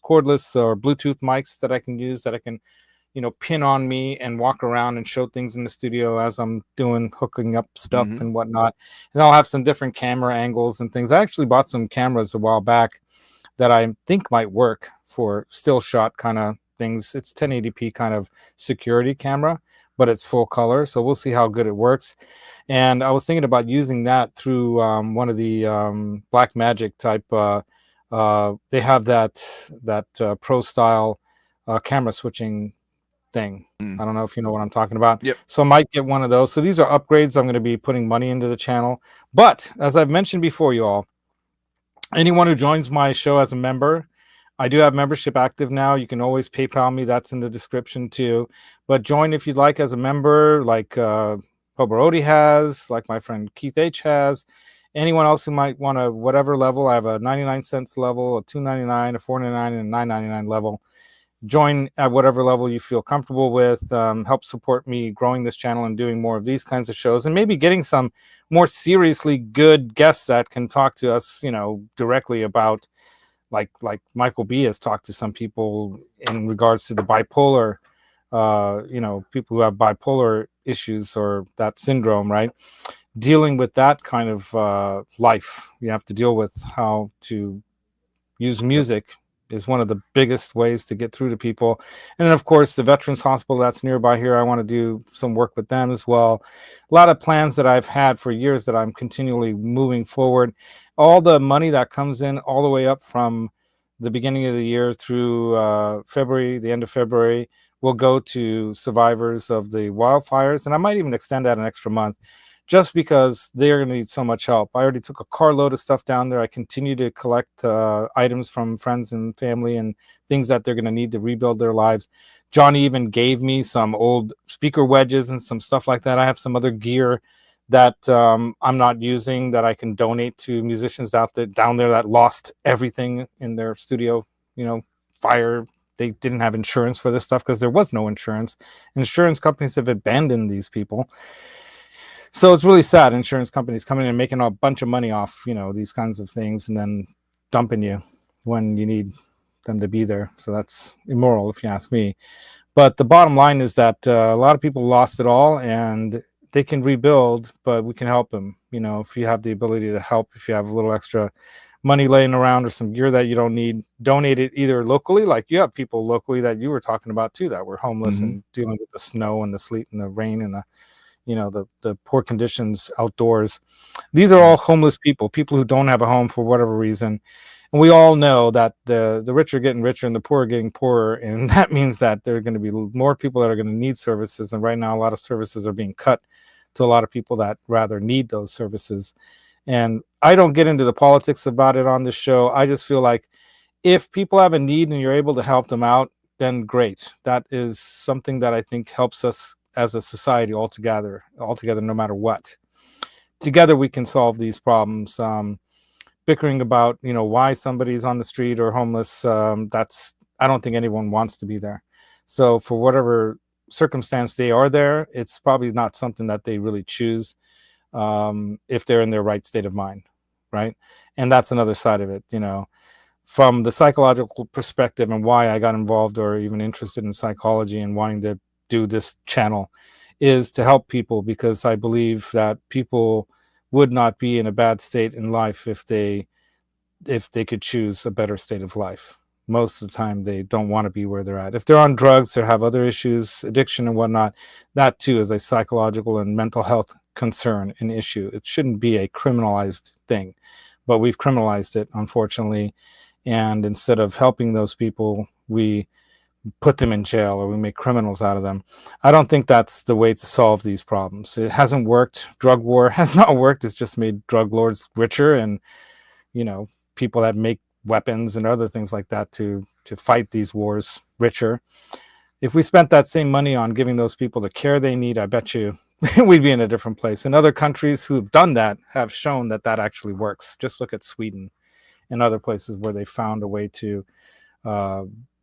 cordless or Bluetooth mics that I can use, that I can, pin on me and walk around and show things in the studio as I'm hooking up stuff and whatnot. And I'll have some different camera angles and things. I actually bought some cameras a while back that I think might work for still shot kind of things. It's 1080p kind of security camera, but it's full color. So we'll see how good it works. And I was thinking about using that through one of the Black Magic type. They have that pro style camera switching thing. I don't know if you know what I'm talking about. Yep. So I might get one of those. So these are upgrades. I'm going to be putting money into the channel. But as I've mentioned before, you all, anyone who joins my show as a member, I do have membership active now. You can always PayPal me. That's in the description too. But join if you'd like as a member, like Pobarodi has, like my friend Keith H has. Anyone else who might want a whatever level. I have a 99 cents level, a $2.99, a $4.99, and a $9.99 level. Join at whatever level you feel comfortable with. Help support me growing this channel and doing more of these kinds of shows, and maybe getting some more seriously good guests that can talk to us, directly about, like Michael B has talked to some people in regards to the bipolar, people who have bipolar issues or that syndrome, right? Dealing with that kind of life. You have to deal with how to use music. Is one of the biggest ways to get through to people. And then, of course, the Veterans Hospital that's nearby here, I want to do some work with them as well. A lot of plans that I've had for years that I'm continually moving forward. All the money that comes in all the way up from the beginning of the year through February, the end of February, will go to survivors of the wildfires. And I might even extend that an extra month, just because they're going to need so much help. I already took a carload of stuff down there. I continue to collect items from friends and family and things that they're going to need to rebuild their lives. Johnny even gave me some old speaker wedges and some stuff like that. I have some other gear that I'm not using that I can donate to musicians down there that lost everything in their studio, fire. They didn't have insurance for this stuff because there was no insurance. Insurance companies have abandoned these people. So it's really sad. Insurance companies coming in and making a bunch of money off, these kinds of things, and then dumping you when you need them to be there. So that's immoral, if you ask me. But the bottom line is that a lot of people lost it all, and they can rebuild, but we can help them. If you have the ability to help, if you have a little extra money laying around or some gear that you don't need, donate it either locally, like you have people locally that you were talking about too that were homeless and dealing with the snow and the sleet and the rain and the poor conditions outdoors. These are all homeless people who don't have a home for whatever reason. And we all know that the rich are getting richer and the poor are getting poorer. And that means that there are going to be more people that are going to need services. And right now, a lot of services are being cut to a lot of people that rather need those services. And I don't get into the politics about it on this show. I just feel like if people have a need and you're able to help them out, then great. That is something that I think helps us as a society altogether, no matter what. Together we can solve these problems. Bickering about, why somebody's on the street or homeless, I don't think anyone wants to be there. So for whatever circumstance they are there, it's probably not something that they really choose if they're in their right state of mind, right? And that's another side of it, from the psychological perspective and why I got involved or even interested in psychology and wanting to do this channel is to help people, because I believe that people would not be in a bad state in life if they could choose a better state of life. most of the time they don't want to be where they're at. If they're on drugs or have other issues, addiction and whatnot, that too is a psychological and mental health concern and issue. It shouldn't be a criminalized thing, but we've criminalized it, unfortunately. And instead of helping those people, we put them in jail or we make criminals out of them. I don't think that's the way to solve these problems. It hasn't worked. Drug war has not worked. It's just made drug lords richer and, you know, people that make weapons and other things like that to fight these wars richer. If we spent that same money on giving those people the care they need, I bet you we'd be in a different place. And other countries who've done that have shown that that actually works. Just look at Sweden and other places where they found a way to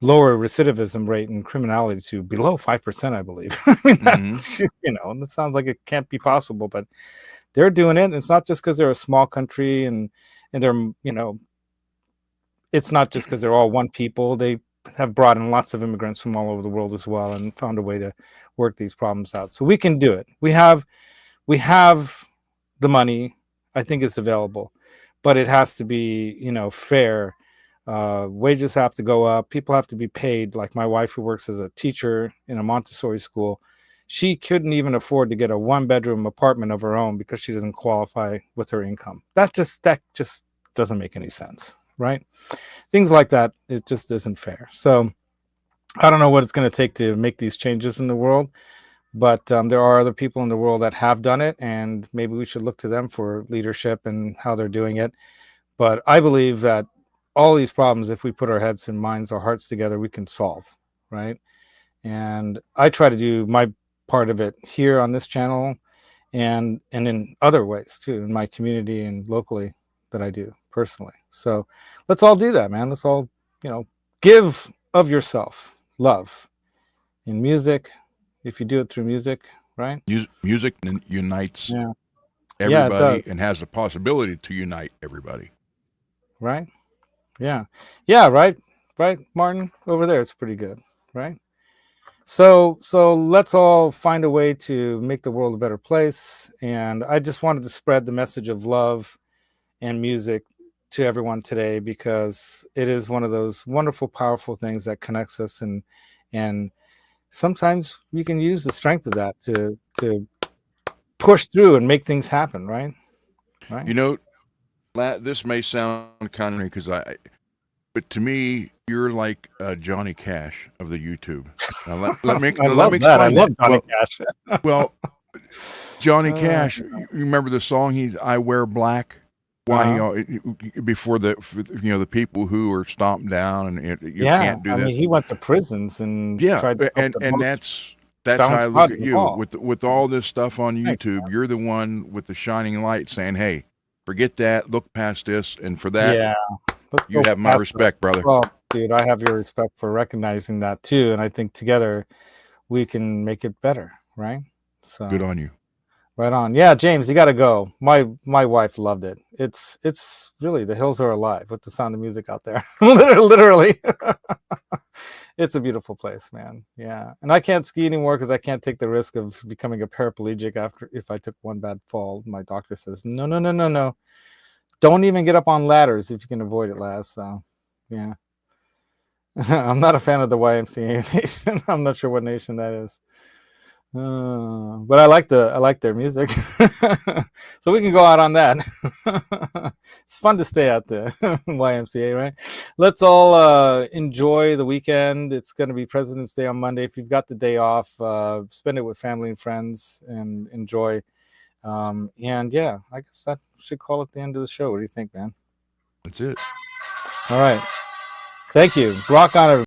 lower recidivism rate and criminality to below 5%, I believe. I mean, that's, you know, and it sounds like it can't be possible, but they're doing it. And it's not just because they're a small country and they're, you know, it's not just because they're all one people. They have brought in lots of immigrants from all over the world as well and found a way to work these problems out. So we can do it. We have the money. I think it's available, but it has to be, you know, fair. Wages have to go up. People have to be paid. Like my wife, who works as a teacher in a Montessori school, she couldn't even afford to get a 1-bedroom apartment of her own because she doesn't qualify with her income. That just doesn't make any sense, right? Things like that, it just isn't fair. So I don't know what it's going to take to make these changes in the world, but there are other people in the world that have done it, and maybe we should look to them for leadership and how they're doing it. But I believe that all these problems, if we put our heads and minds, our hearts together, we can solve, right? And I try to do my part of it here on this channel and in other ways too, in my community and locally that I do personally. So let's all do that, man. Let's all, you know, give of yourself, love in music. If you do it through music, right? Music unites everybody and has the possibility to unite everybody. Right? Yeah, right, Martin, over there. It's pretty good, right? So let's all find a way to make the world a better place. And I just wanted to spread the message of love and music to everyone today, because it is one of those wonderful, powerful things that connects us, and sometimes we can use the strength of that to push through and make things happen, right? You know, this may sound kind of because but to me, you're like Johnny Cash of the YouTube. Now, let me explain. I love Johnny Cash. Well, Johnny Cash, you remember the song I Wear Black? Why before the people who are stomped down and you can't do that. I mean, he went to prisons and tried to and that's how I look at you with all this stuff on YouTube. You're the one with the shining light saying, "Hey, forget that. Look past this." And for that, you have my respect, brother. Well, dude, I have your respect for recognizing that too, and I think together we can make it better, right? So good on you. Right on. Yeah, James, you got to go. My wife loved it. It's really, the hills are alive with the Sound of Music out there. Literally. It's a beautiful place, man. Yeah. And I can't ski anymore because I can't take the risk of becoming a paraplegic if I took one bad fall. My doctor says, no. Don't even get up on ladders if you can avoid it, Laz. So, yeah. I'm not a fan of the YMCA nation. I'm not sure what nation that is. But I like their music. So we can go out on that. It's fun to stay at the YMCA, right? Let's all enjoy the weekend. It's going to be President's Day on Monday. If you've got the day off, spend it with family and friends and enjoy. And yeah, I guess that should call it the end of the show. What do you think, man? That's it. All right. Thank you. Rock on, everybody.